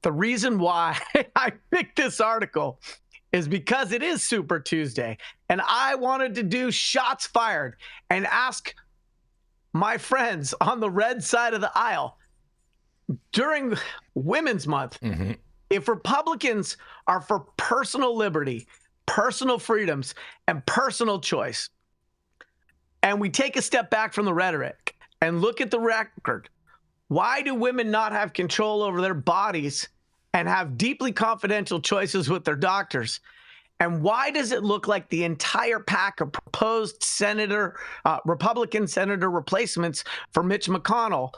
the reason why I picked this article is because it is Super Tuesday, and I wanted to do shots fired and ask my friends on the red side of the aisle during Women's Month, if Republicans are for personal liberty, personal freedoms, and personal choice, and we take a step back from the rhetoric and look at the record, why do women not have control over their bodies and have deeply confidential choices with their doctors? And why does it look like the entire pack of proposed Republican senator replacements for Mitch McConnell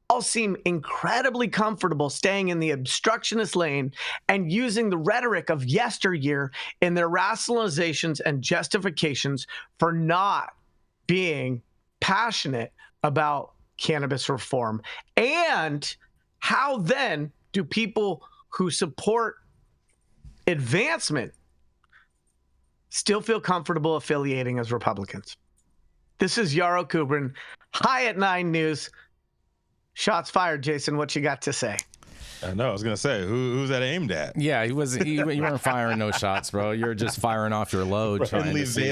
all seem incredibly comfortable staying in the obstructionist lane and using the rhetoric of yesteryear in their rationalizations and justifications for not being passionate about cannabis reform? And how then do people who support advancement still feel comfortable affiliating as Republicans? This is Yarrow Kubrin, High at 9 News. Shots fired, Jason. What you got to say? I know. I was gonna say, who's that aimed at? Yeah, you weren't firing no shots, bro. You're just firing off your load, trying to see.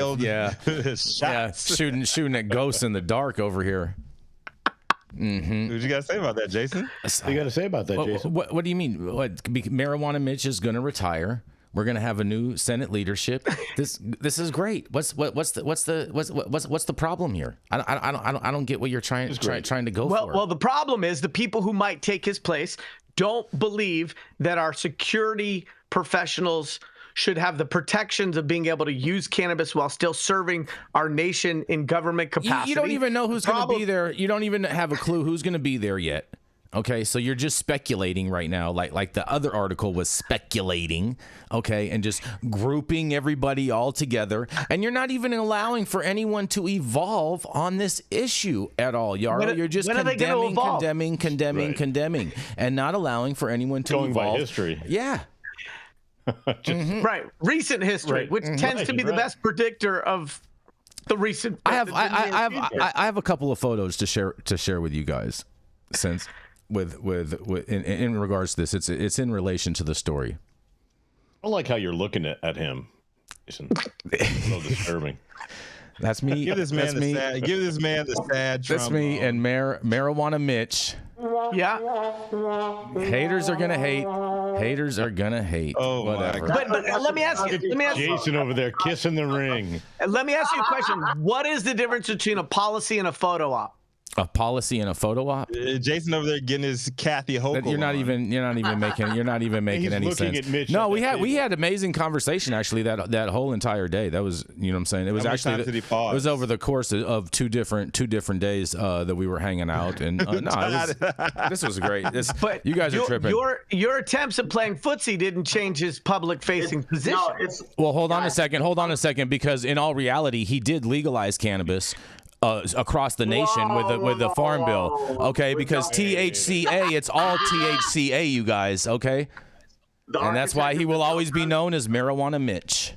Shooting at ghosts in the dark over here. What you got to say about that, Jason? What you got to say about that, Jason? What do you mean? What, Marijuana Mitch is going to retire? We're going to have a new Senate leadership. This is great. What's the problem here? I don't get what you're trying to go for. Well, the problem is the people who might take his place don't believe that our security professionals should have the protections of being able to use cannabis while still serving our nation in government capacity. You don't even know who's going to be there. You don't even have a clue who's going to be there yet. Okay, so you're just speculating right now, like the other article was speculating, okay, and just grouping everybody all together, and you're not even allowing for anyone to evolve on this issue at all, Yarrow. You're just condemning, and not allowing for anyone to evolve. Going by history. Yeah. Right, recent history, which tends to be the best predictor of the recent. I have a couple of photos to share with you guys, since. In regards to this, it's in relation to the story. I like how you're looking at him. It's a little disturbing. That's me. Give this man the sad. That's me and Marijuana Mitch. Yeah. Haters are gonna hate. Haters are gonna hate. Oh, whatever. But let me ask you. Jason over there kissing the ring. Let me ask you a question. What is the difference between a policy and a photo op? A policy and a photo op. Jason over there getting his Kathy Hochul. You're not even making any sense. No, we had amazing conversation actually that whole entire day. That was, you know what I'm saying? It was it was over the course of two different days that we were hanging out, and this was great. But you guys are tripping. Your attempts at playing footsie didn't change his public facing position. Well, hold on a second, because in all reality, he did legalize cannabis across the nation with the farm bill, okay? Because THCA, it's all THCA, you guys, okay? And that's why he will always be known as Marijuana Mitch.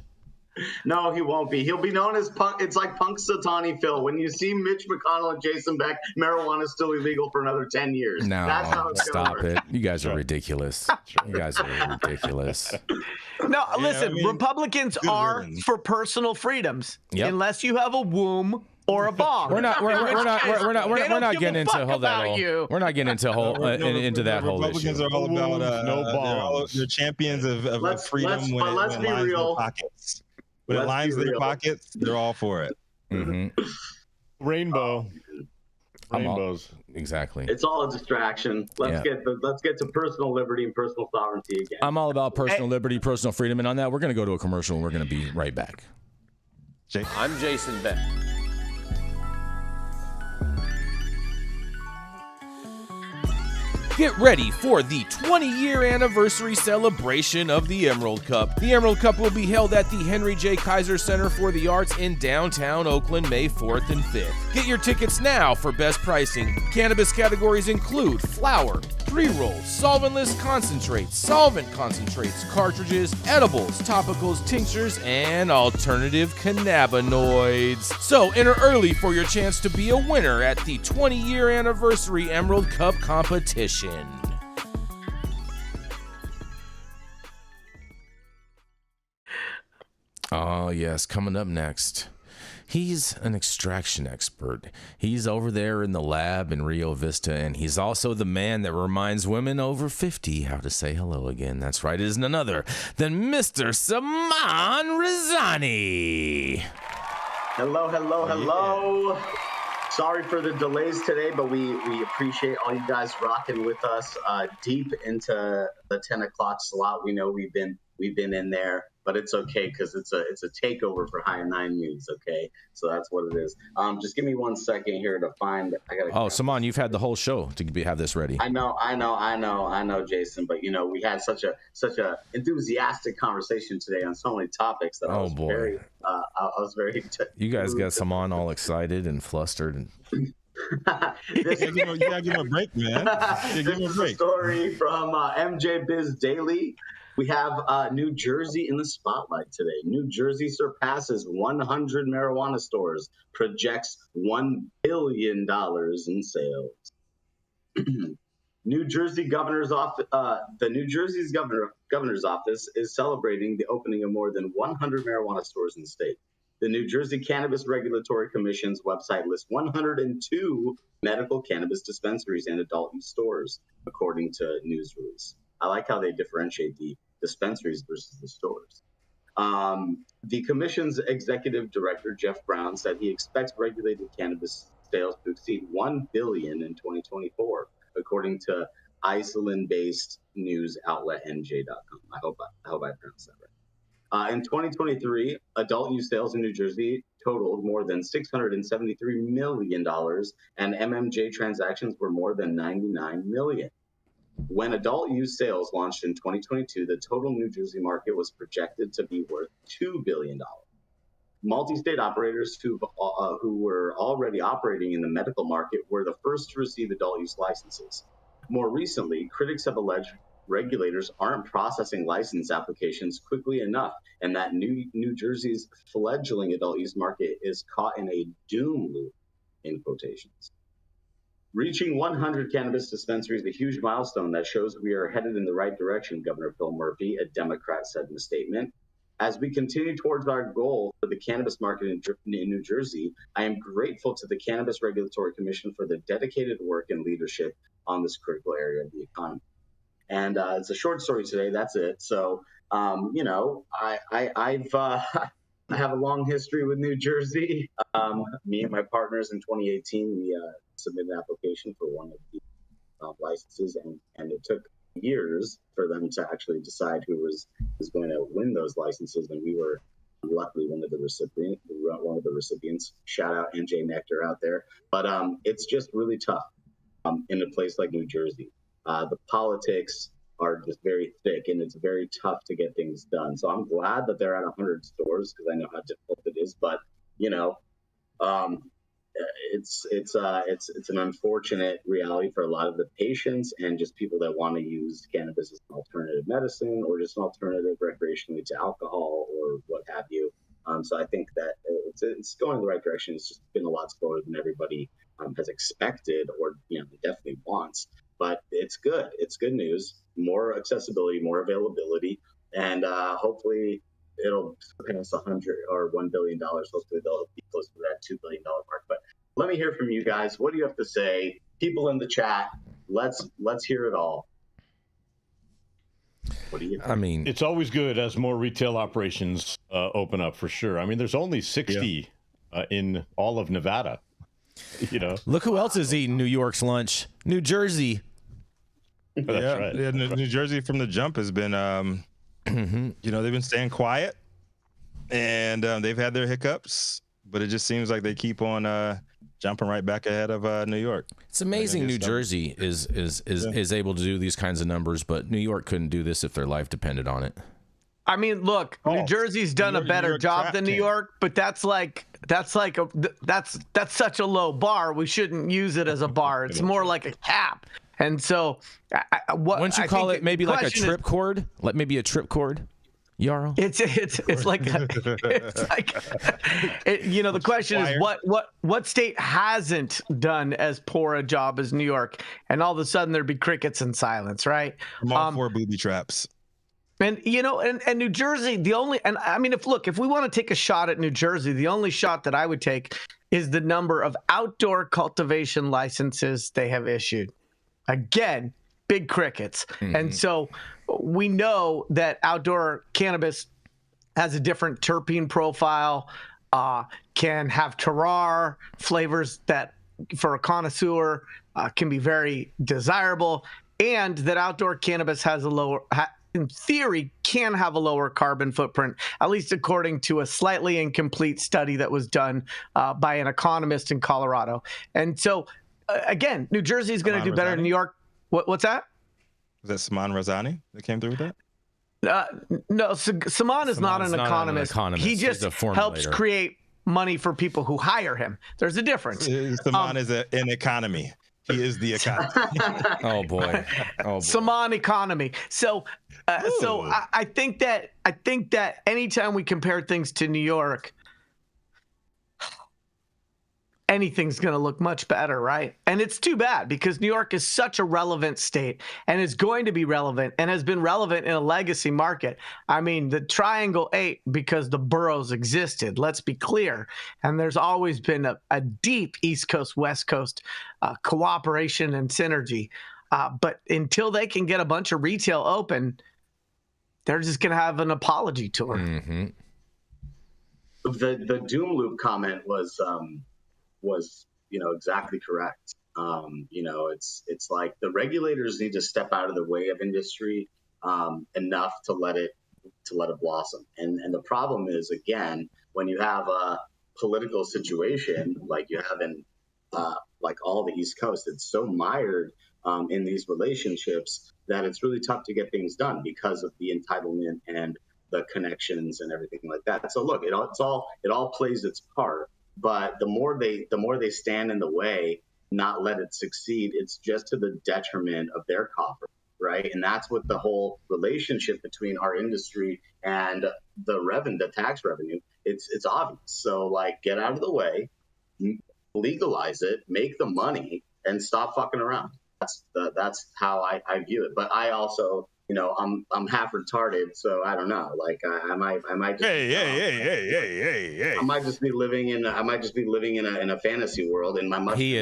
No, he won't be. He'll be known as Punk. It's like Punk Satani Phil. When you see Mitch McConnell and Jason Beck, marijuana is still illegal for another 10 years. No, that's how it's stop it. You guys are ridiculous. You guys are ridiculous. No, listen, Republicans are for personal freems, unless you have a womb or a bomb. We're not getting into that whole issue. Republicans are all about no bombs. They're champions of freedom when it be lines real. their pockets. When it lines their pockets, they're all for it. Rainbows. Exactly. It's all a distraction. Let's get to personal liberty and personal sovereignty again. I'm all about personal liberty, personal freedom, and on that, we're going to go to a commercial, and we're going to be right back. I'm Jason Beck. Get ready for the 20-year anniversary celebration of the Emerald Cup. The Emerald Cup will be held at the Henry J. Kaiser Center for the Arts in downtown Oakland, May 4th and 5th. Get your tickets now for best pricing. Cannabis categories include flower, pre-rolls, solventless concentrates, solvent concentrates, cartridges, edibles, topicals, tinctures, and alternative cannabinoids. So enter early for your chance to be a winner at the 20-year anniversary Emerald Cup competition. Oh, yes, coming up next. He's an extraction expert. He's over there in the lab in Rio Vista, and he's also the man that reminds women over 50 how to say hello again. That's right, it isn't another than Mr. Saman Razani. Hello, hello, hello. Yeah. Sorry for the delays today, but we appreciate all you guys rocking with us deep into the 10 o'clock slot. We know we've been in there, but it's okay because it's a takeover for High 9 News. Okay, so that's what it is. Just give me 1 second here to find. Saman, you've had the whole show to have this ready. I know, Jason. But we had such a enthusiastic conversation today on so many topics that I was very. You guys got Saman all excited and flustered and. You gotta give him a break, man. This is a story from MJ Biz Daily. We have New Jersey in the spotlight today. New Jersey surpasses 100 marijuana stores, projects $1 billion in sales. New Jersey governor's office. The New Jersey's governor's office is celebrating the opening of more than 100 marijuana stores in the state. The New Jersey Cannabis Regulatory Commission's website lists 102 medical cannabis dispensaries and adult use stores, according to news release. I like how they differentiate the dispensaries versus the stores. The commission's executive director, Jeff Brown, said he expects regulated cannabis sales to exceed $1 billion in 2024, according to Iceland-based news outlet NJ.com. I hope I pronounced that right. In 2023, adult use sales in New Jersey totaled more than $673 million, and MMJ transactions were more than 99 million. When adult use sales launched in 2022, the total New Jersey market was projected to be worth $2 billion. Multi-state operators who were already operating in the medical market were the first to receive adult use licenses. More recently, critics have alleged regulators aren't processing license applications quickly enough, and that New Jersey's fledgling adult use market is caught in a doom loop, in quotations. Reaching 100 cannabis dispensaries is a huge milestone that shows we are headed in the right direction, Governor Phil Murphy, a Democrat, said in a statement. As we continue towards our goal for the cannabis market in New Jersey, I am grateful to the Cannabis Regulatory Commission for the dedicated work and leadership on this critical area of the economy. And it's a short story today. That's it. So, I have a long history with New Jersey. Me and my partners in 2018, we submitted an application for one of the licenses, and it took years for them to actually decide who was going to win those licenses. And we were luckily one of the recipients. Shout out NJ Nectar out there. But it's just really tough in a place like New Jersey. The politics are just very thick, and it's very tough to get things done. So I'm glad that they're at 100 stores because I know how difficult it is. But it's an unfortunate reality for a lot of the patients and just people that want to use cannabis as an alternative medicine or just an alternative recreationally to alcohol or what have you. So I think that it's going in the right direction. It's just been a lot slower than everybody has expected or definitely wants. But it's good. It's good news. More accessibility, more availability, and hopefully it'll surpass 100 or $1 billion. Hopefully they'll be close to that $2 billion mark. But let me hear from you guys. What do you have to say? People in the chat, let's hear it all. What do you think? I mean, it's always good as more retail operations open up, for sure. I mean, there's only 60 in all of Nevada. Look who else is eating New York's lunch. New Jersey. That's right. Yeah, New Jersey from the jump has been, they've been staying quiet, and they've had their hiccups, but it just seems like they keep on jumping right back ahead of New York. It's amazing New Jersey is able to do these kinds of numbers, but New York couldn't do this if their life depended on it. I mean, look, New Jersey's done a better job than New York, but that's such a low bar. We shouldn't use it as a bar. It's more like a cap. And so, wouldn't you call it maybe like a trip cord? Like maybe a trip cord, Yarrow? It's like the question is what state hasn't done as poor a job as New York, and all of a sudden there'd be crickets and silence, right? I'm all for booby traps. And and New Jersey, if we want to take a shot at New Jersey, the only shot that I would take is the number of outdoor cultivation licenses they have issued. Again, big crickets. Mm-hmm. And so we know that outdoor cannabis has a different terpene profile, can have terroir flavors that for a connoisseur can be very desirable, and that outdoor cannabis has in theory, can have a lower carbon footprint, at least according to a slightly incomplete study that was done by an economist in Colorado. And so, again, New Jersey is going to do better than New York. What's that? Was that Saman Razani that came through with that? No, Saman is not an economist. He just helps create money for people who hire him. There's a difference. Saman is an economy. He is the economy. Oh boy. Saman economy. So I think that anytime we compare things to New York, anything's going to look much better, right? And it's too bad because New York is such a relevant state and is going to be relevant and has been relevant in a legacy market. I mean, the Triangle ate because the boroughs existed, let's be clear. And there's always been a deep East Coast, West Coast cooperation and synergy. But until they can get a bunch of retail open, they're just going to have an apology tour. Mm-hmm. The doom loop comment was exactly correct. It's like the regulators need to step out of the way of industry enough to let it blossom. And the problem is, again, when you have a political situation like you have in like all the East Coast, it's so mired in these relationships that it's really tough to get things done because of the entitlement and the connections and everything like that. So look, it all plays its part. But the more they stand in the way, not let it succeed, it's just to the detriment of their coffer, right? And that's what the whole relationship between our industry and the tax revenue. It's obvious. So like, get out of the way, legalize it, make the money, and stop fucking around. That's how I view it. But I also, I'm half retarded, so I don't know. Like I might just I might just be living in a fantasy world in my He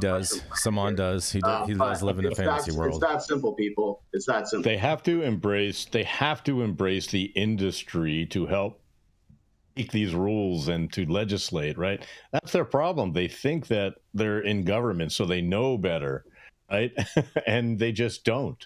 does. Saman does. He does live in a fantasy world. It's that simple, people. It's that simple. They have to embrace the industry to help make these rules and to legislate, right? That's their problem. They think that they're in government, so they know better, right? And they just don't.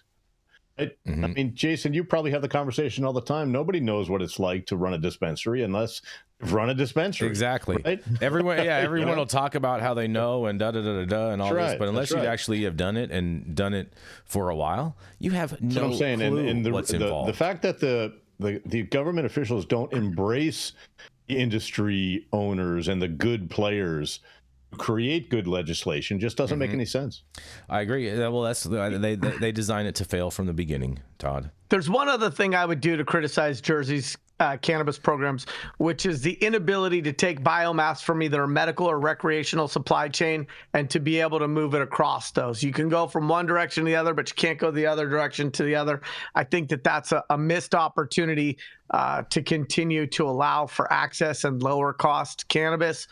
Mm-hmm. I mean, Jason, you probably have the conversation all the time. Nobody knows what it's like to run a dispensary unless run a dispensary. Exactly. Right? Everyone will talk about how they know and and all this, but unless you actually have done it and done it for a while, you have no what I'm saying. clue what's involved. The fact that the government officials don't embrace the industry owners and the good players create good legislation just doesn't make any sense. I agree. Well, that's they design it to fail from the beginning, Todd. There's one other thing I would do to criticize Jersey's cannabis programs, which is the inability to take biomass from either a medical or recreational supply chain and to be able to move it across those. You can go from one direction to the other, but you can't go the other direction to the other. I think that that's a missed opportunity to continue to allow for access and lower cost cannabis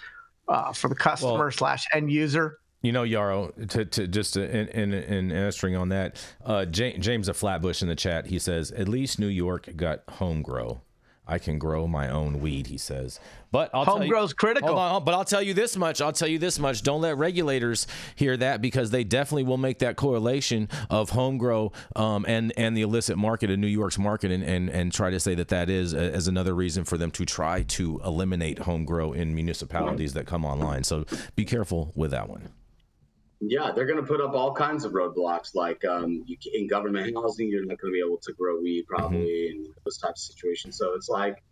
for the customer / end user. Yarrow, in answering on that, James of Flatbush in the chat, he says, at least New York got home grow. I can grow my own weed, he says. But I'll tell you, Home grow's critical. But I'll tell you this much. Don't let regulators hear that, because they definitely will make that correlation of home grow and the illicit market in New York's market, and try to say that is as another reason for them to try to eliminate home grow in municipalities that come online. So be careful with that one. Yeah, they're going to put up all kinds of roadblocks, like in government housing, you're not going to be able to grow weed probably, and those types of situations. So it's like,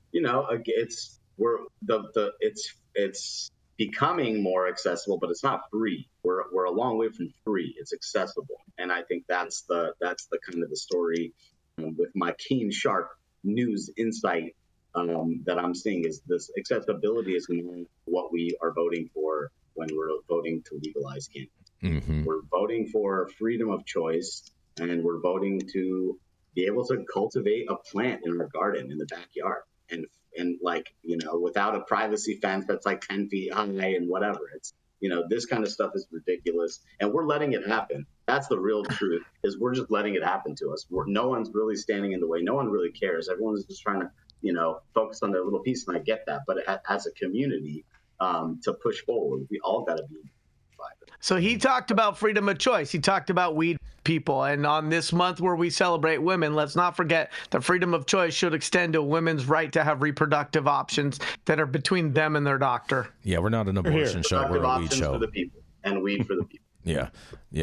it's becoming more accessible, but it's not free. We're a long way from free. It's accessible, and I think that's the kind of the story with my keen, sharp news insight that I'm seeing is this accessibility is what we are voting for when we're voting to legalize cannabis. Mm-hmm. We're voting for freedom of choice, and we're voting to be able to cultivate a plant in our garden in the backyard, and without a privacy fence that's like 10 feet high and whatever. It's, this kind of stuff is ridiculous, and we're letting it happen. That's the real truth, is we're just letting it happen to us. No one's really standing in the way. No one really cares. Everyone's just trying to, focus on their little piece, and I get that. But as a community, to push forward, we all got to be. So he talked about freedom of choice. He talked about weed people. And on this month where we celebrate women, let's not forget that freedom of choice should extend to women's right to have reproductive options that are between them and their doctor. Yeah, we're not an abortion show. We're a weed show. For the people, and weed for the people. Yeah,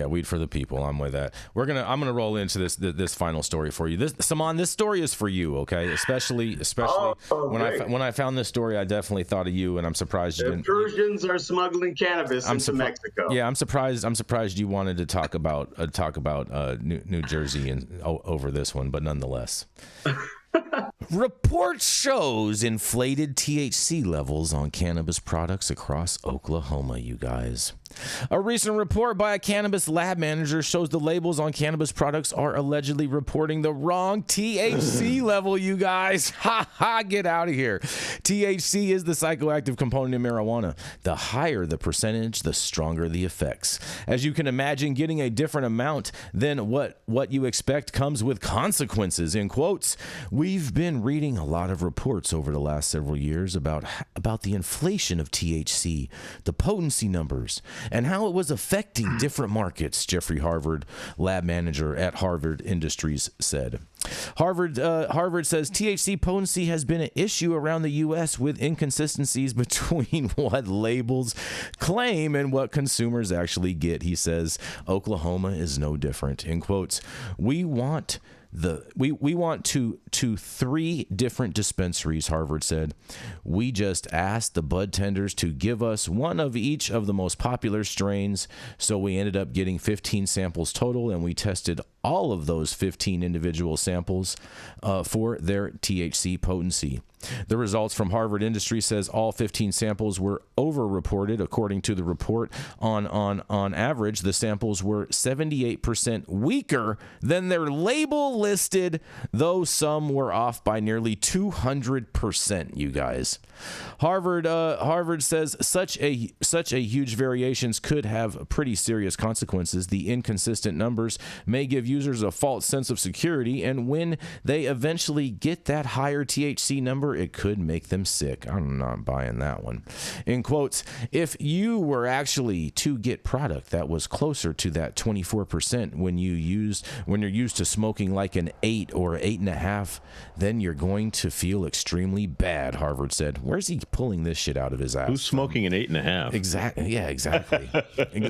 weed for the people. I'm with that. I'm gonna roll into this final story for you. Saman, this story is for you, okay? Especially when I found this story, I definitely thought of you, and I'm surprised you didn't. Persians are smuggling cannabis into Mexico. Yeah, I'm surprised you wanted to talk about New Jersey and over this one, but nonetheless. Report shows inflated THC levels on cannabis products across Oklahoma, you guys. A recent report by a cannabis lab manager shows the labels on cannabis products are allegedly reporting the wrong THC level, you guys. Ha ha, get out of here. THC is the psychoactive component in marijuana. The higher the percentage, the stronger the effects. As you can imagine, getting a different amount than what you expect comes with consequences, in quotes. We've been reading a lot of reports over the last several years about the inflation of THC, the potency numbers, and how it was affecting different markets, Jeffrey Harvard, lab manager at Harvard Industries, said. Harvard says THC potency has been an issue around the U.S. with inconsistencies between what labels claim and what consumers actually get. He says Oklahoma is no different. In quotes, we want to 3 different dispensaries, Harvard said. We just asked the bud tenders to give us one of each of the most popular strains, so we ended up getting 15 samples total, and we tested all of those 15 individual samples for their THC potency. The results from Harvard Industry says all 15 samples were over-reported. According to the report, on average, the samples were 78% weaker than their label listed, though some were off by nearly 200%, you guys. Harvard says such a huge variations could have pretty serious consequences. The inconsistent numbers may give users a false sense of security, and when they eventually get that higher THC number, it could make them sick. I'm not buying that one. In quotes, if you were actually to get product that was closer to that 24% when you're used to smoking like an 8 or 8.5, then you're going to feel extremely bad, Harvard said. Where's he pulling this shit out of his ass? Who's smoking an 8.5? Exactly. Yeah, exactly.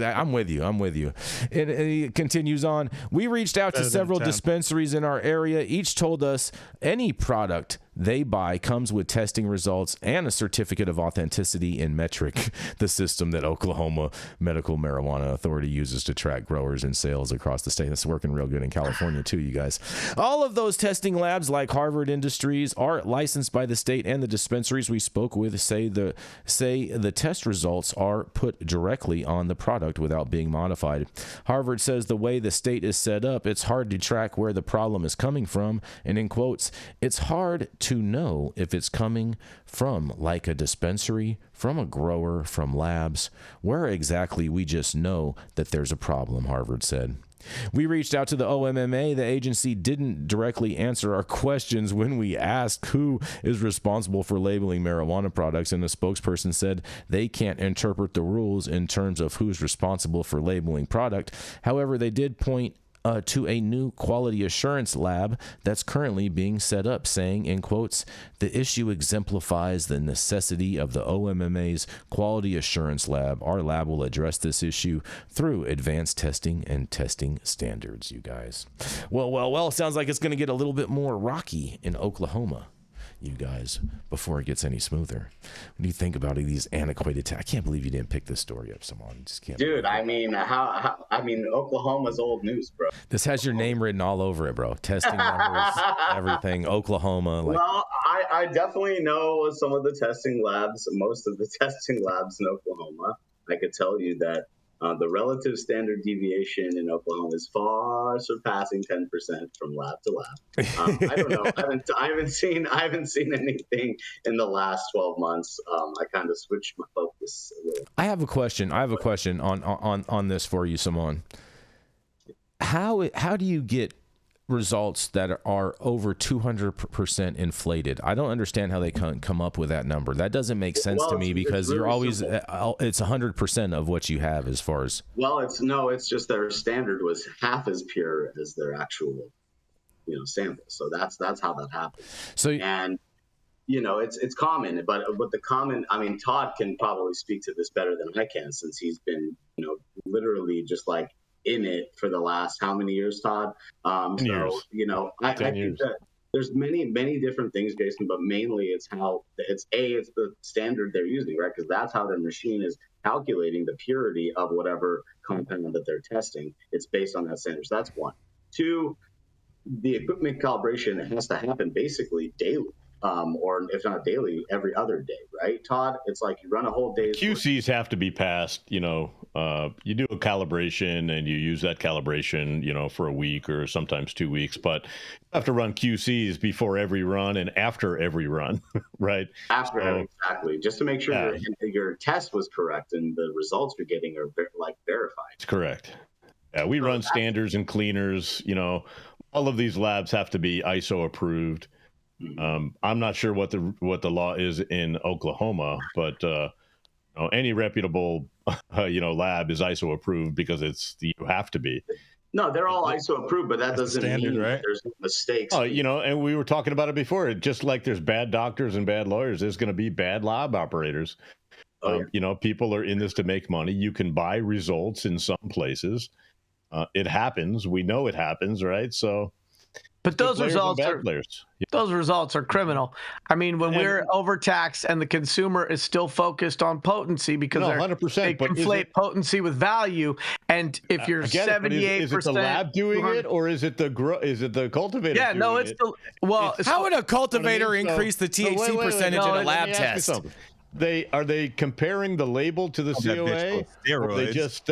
I'm with you. And he continues on. We reached out to several dispensaries in our area. Each told us any product they buy comes with testing results and a certificate of authenticity in Metric, the system that Oklahoma Medical Marijuana Authority uses to track growers and sales across the state. That's working real good in California too, you guys. All of those testing labs, like Harvard Industries, are licensed by the state, and the dispensaries we spoke with say the test results are put directly on the product without being modified. Harvard says the way the state is set up, it's hard to track where the problem is coming from, and in quotes, it's hard to know if it's coming from like a dispensary, from a grower, from labs, where exactly we just know that there's a problem, Harvard said. We reached out to the OMMA. The agency didn't directly answer our questions when we asked who is responsible for labeling marijuana products, and the spokesperson said they can't interpret the rules in terms of who's responsible for labeling product. However, they did point to a new quality assurance lab that's currently being set up, saying, in quotes, "The issue exemplifies the necessity of the OMMA's quality assurance lab. Our lab will address this issue through advanced testing and testing standards," you guys. Well, sounds like it's going to get a little bit more rocky in Oklahoma, you guys, before it gets any smoother. When you think about it, these antiquated I can't believe you didn't pick this story up, Saman. Just can't. Dude, I mean, Oklahoma's old news, bro. This has your name written all over it, bro. Testing numbers, everything. Oklahoma. Well, I definitely know some of the testing labs, most of the testing labs in Oklahoma. I could tell you that the relative standard deviation in Oklahoma is far surpassing 10% from lab to lab. I don't know. I haven't seen anything in the last 12 months. I kind of switched my focus a little. I have a question on this for you, Saman. How do you get results that are over 200% inflated? I don't understand how they come up with that number. That doesn't make sense to me, because really you're always simple. It's 100% of what you have as far as. Well, it's just their standard was half as pure as their actual, sample. So that's how that happens. So it's common, but the common, Todd can probably speak to this better than I can, since he's been, literally just like in it for the last how many years, Todd? I think that there's many different things, Jason, but mainly it's the standard they're using, right? Because that's how their machine is calculating the purity of whatever compound that they're testing. It's based on that standard. So that's one. Two, the equipment calibration has to happen basically daily. Or if not daily, every other day, right, Todd? It's like you run a whole day. QCs have to be passed. You do a calibration and you use that calibration, for a week or sometimes 2 weeks. But you have to run QCs before every run and after every run, right? Exactly, just to make sure your test was correct and the results you're getting are verified. It's correct. Yeah, we run standards and cleaners. All of these labs have to be ISO approved. I'm not sure what the law is in Oklahoma, but any reputable lab is ISO approved because you have to be. No, they're all ISO approved, but that doesn't mean that there's no mistakes. Oh, and we were talking about it before. Just like there's bad doctors and bad lawyers, there's going to be bad lab operators. People are in this to make money. You can buy results in some places. It happens. We know it happens, right? So. But those results are criminal. When we're overtaxed and the consumer is still focused on potency because 100%, they conflate potency with value. And if you're 78%, is it the lab doing it, or is it the cultivator? Yeah, no, it's the how would a cultivator increase the THC percentage in a lab test? Are they comparing the label to the COA? Or they just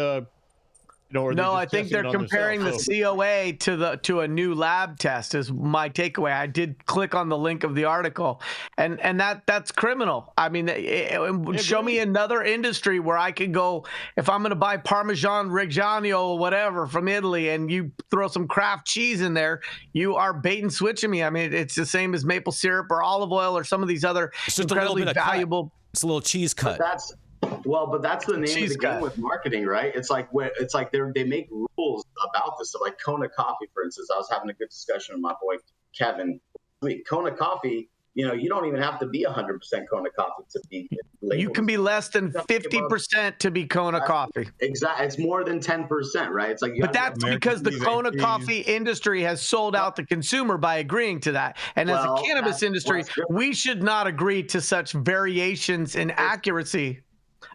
No, I think they're comparing the COA to a new lab test is my takeaway. I did click on the link of the article, and that's criminal. Show me another industry where I could go, if I'm going to buy Parmesan Reggiano or whatever from Italy, and you throw some Kraft cheese in there, you are bait and switching me. It's the same as maple syrup or olive oil or some these other incredibly valuable. It's a little cheese cut. But that's the name of the game with marketing, right? It's like they make rules about this. So like Kona Coffee, for instance, I was having a good discussion with my boy Kevin. Kona Coffee, you don't even have to be 100% Kona Coffee to be labeled. You can be less than 50% to be Kona Coffee. Exactly, it's more than 10%, right? It's like, but that's because the Kona Coffee industry has sold out the consumer by agreeing to that. And as a cannabis industry, we should not agree to such variations in accuracy.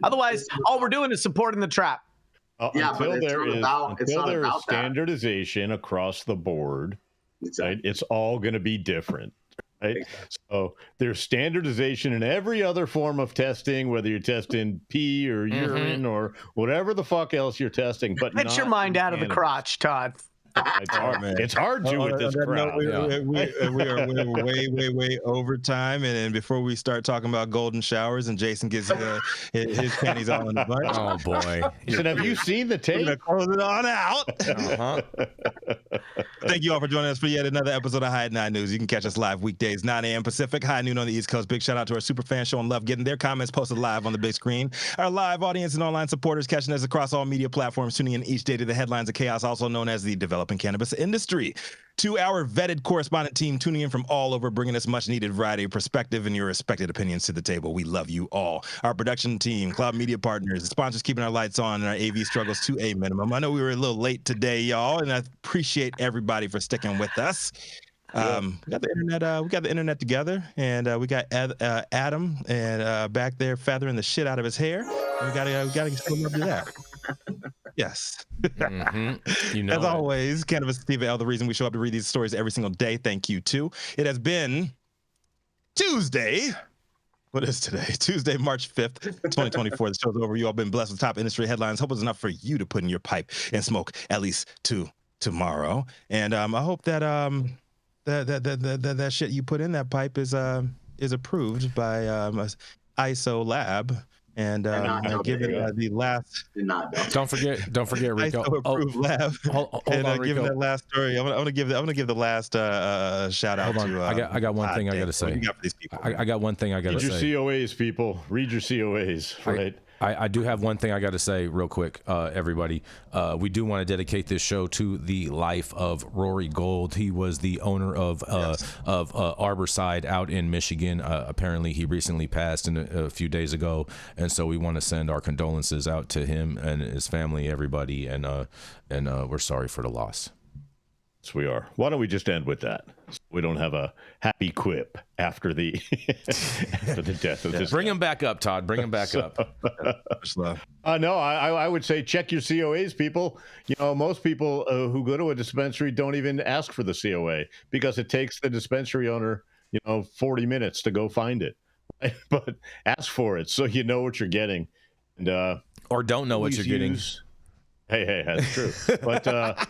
Otherwise, all we're doing is supporting the trap. Until there is standardization across the board, right, it's all going to be different. Right? Exactly. So there's standardization in every other form of testing, whether you're testing pee or urine or whatever the fuck else you're testing. But get your mind out of the crotch, Todd. It's hard to with this crowd. We're way over time, and before we start talking about golden showers, and Jason gets his panties all in the bunch. Oh boy! So have you seen the tape? We're gonna close it on out. Thank you all for joining us for yet another episode of High at 9 News. You can catch us live weekdays 9 a.m. Pacific, high noon on the East Coast. Big shout out to our super fans showing love, getting their comments posted live on the big screen. Our live audience and online supporters catching us across all media platforms, tuning in each day to the headlines of chaos, also known as the developing cannabis industry. To our vetted correspondent team tuning in from all over, bringing us much needed variety of perspective and your respected opinions to the table. We love you all. Our production team, Cloud Media Partners, sponsors keeping our lights on and our AV struggles to a minimum. I know we were a little late today, y'all, and I appreciate everybody for sticking with us. We got the internet together, and we got Adam and back there feathering the shit out of his hair. And we gotta still love that. Yes. Mm-hmm. You know, as always, Cannabis Sativa L, the reason we show up to read these stories every single day. Thank you too. It has been Tuesday. What is today? Tuesday, March 5th, 2024. The show's over. You all been blessed with top industry headlines. Hope it's enough for you to put in your pipe and smoke at least to tomorrow. And I hope that that shit you put in that pipe is approved by ISO Lab. And give it the last. Don't forget, Rico. Approved lab. Hold and on, give Rico. that last story. I'm gonna give the last shout out Hold on. to. I got one thing I gotta say. What you got for these people? I got one thing I gotta say. Read your COAs, people. Read your COAs. Right. I do have one thing I got to say real quick, everybody. We do want to dedicate this show to the life of Rory Gold. He was the owner of Arborside out in Michigan. Apparently, he recently passed a few days ago, and so we want to send our condolences out to him and his family, everybody, and we're sorry for the loss. Yes, we are. Why don't we just end with that? So we don't have a happy quip after the death of this. Bring him back up, Todd. Bring him back up. No, I would say check your COAs, people. You know, most people who go to a dispensary don't even ask for the COA because it takes the dispensary owner, 40 minutes to go find it. But ask for it so you know what you're getting, and or don't know what you're getting. Hey, that's true. But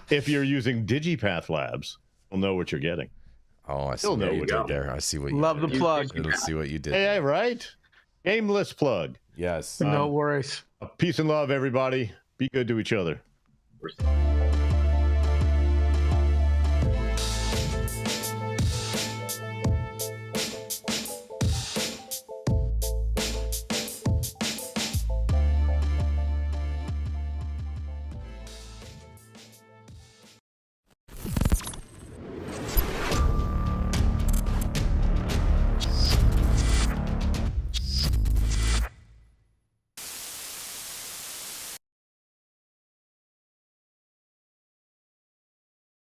if you're using DigiPath Labs, you'll know what you're getting. Oh, I see what you did there. I see what you did. Love the plug. Let's see what you did. Hey, right? Aimless plug. Yes. No worries. Peace and love, everybody. Be good to each other.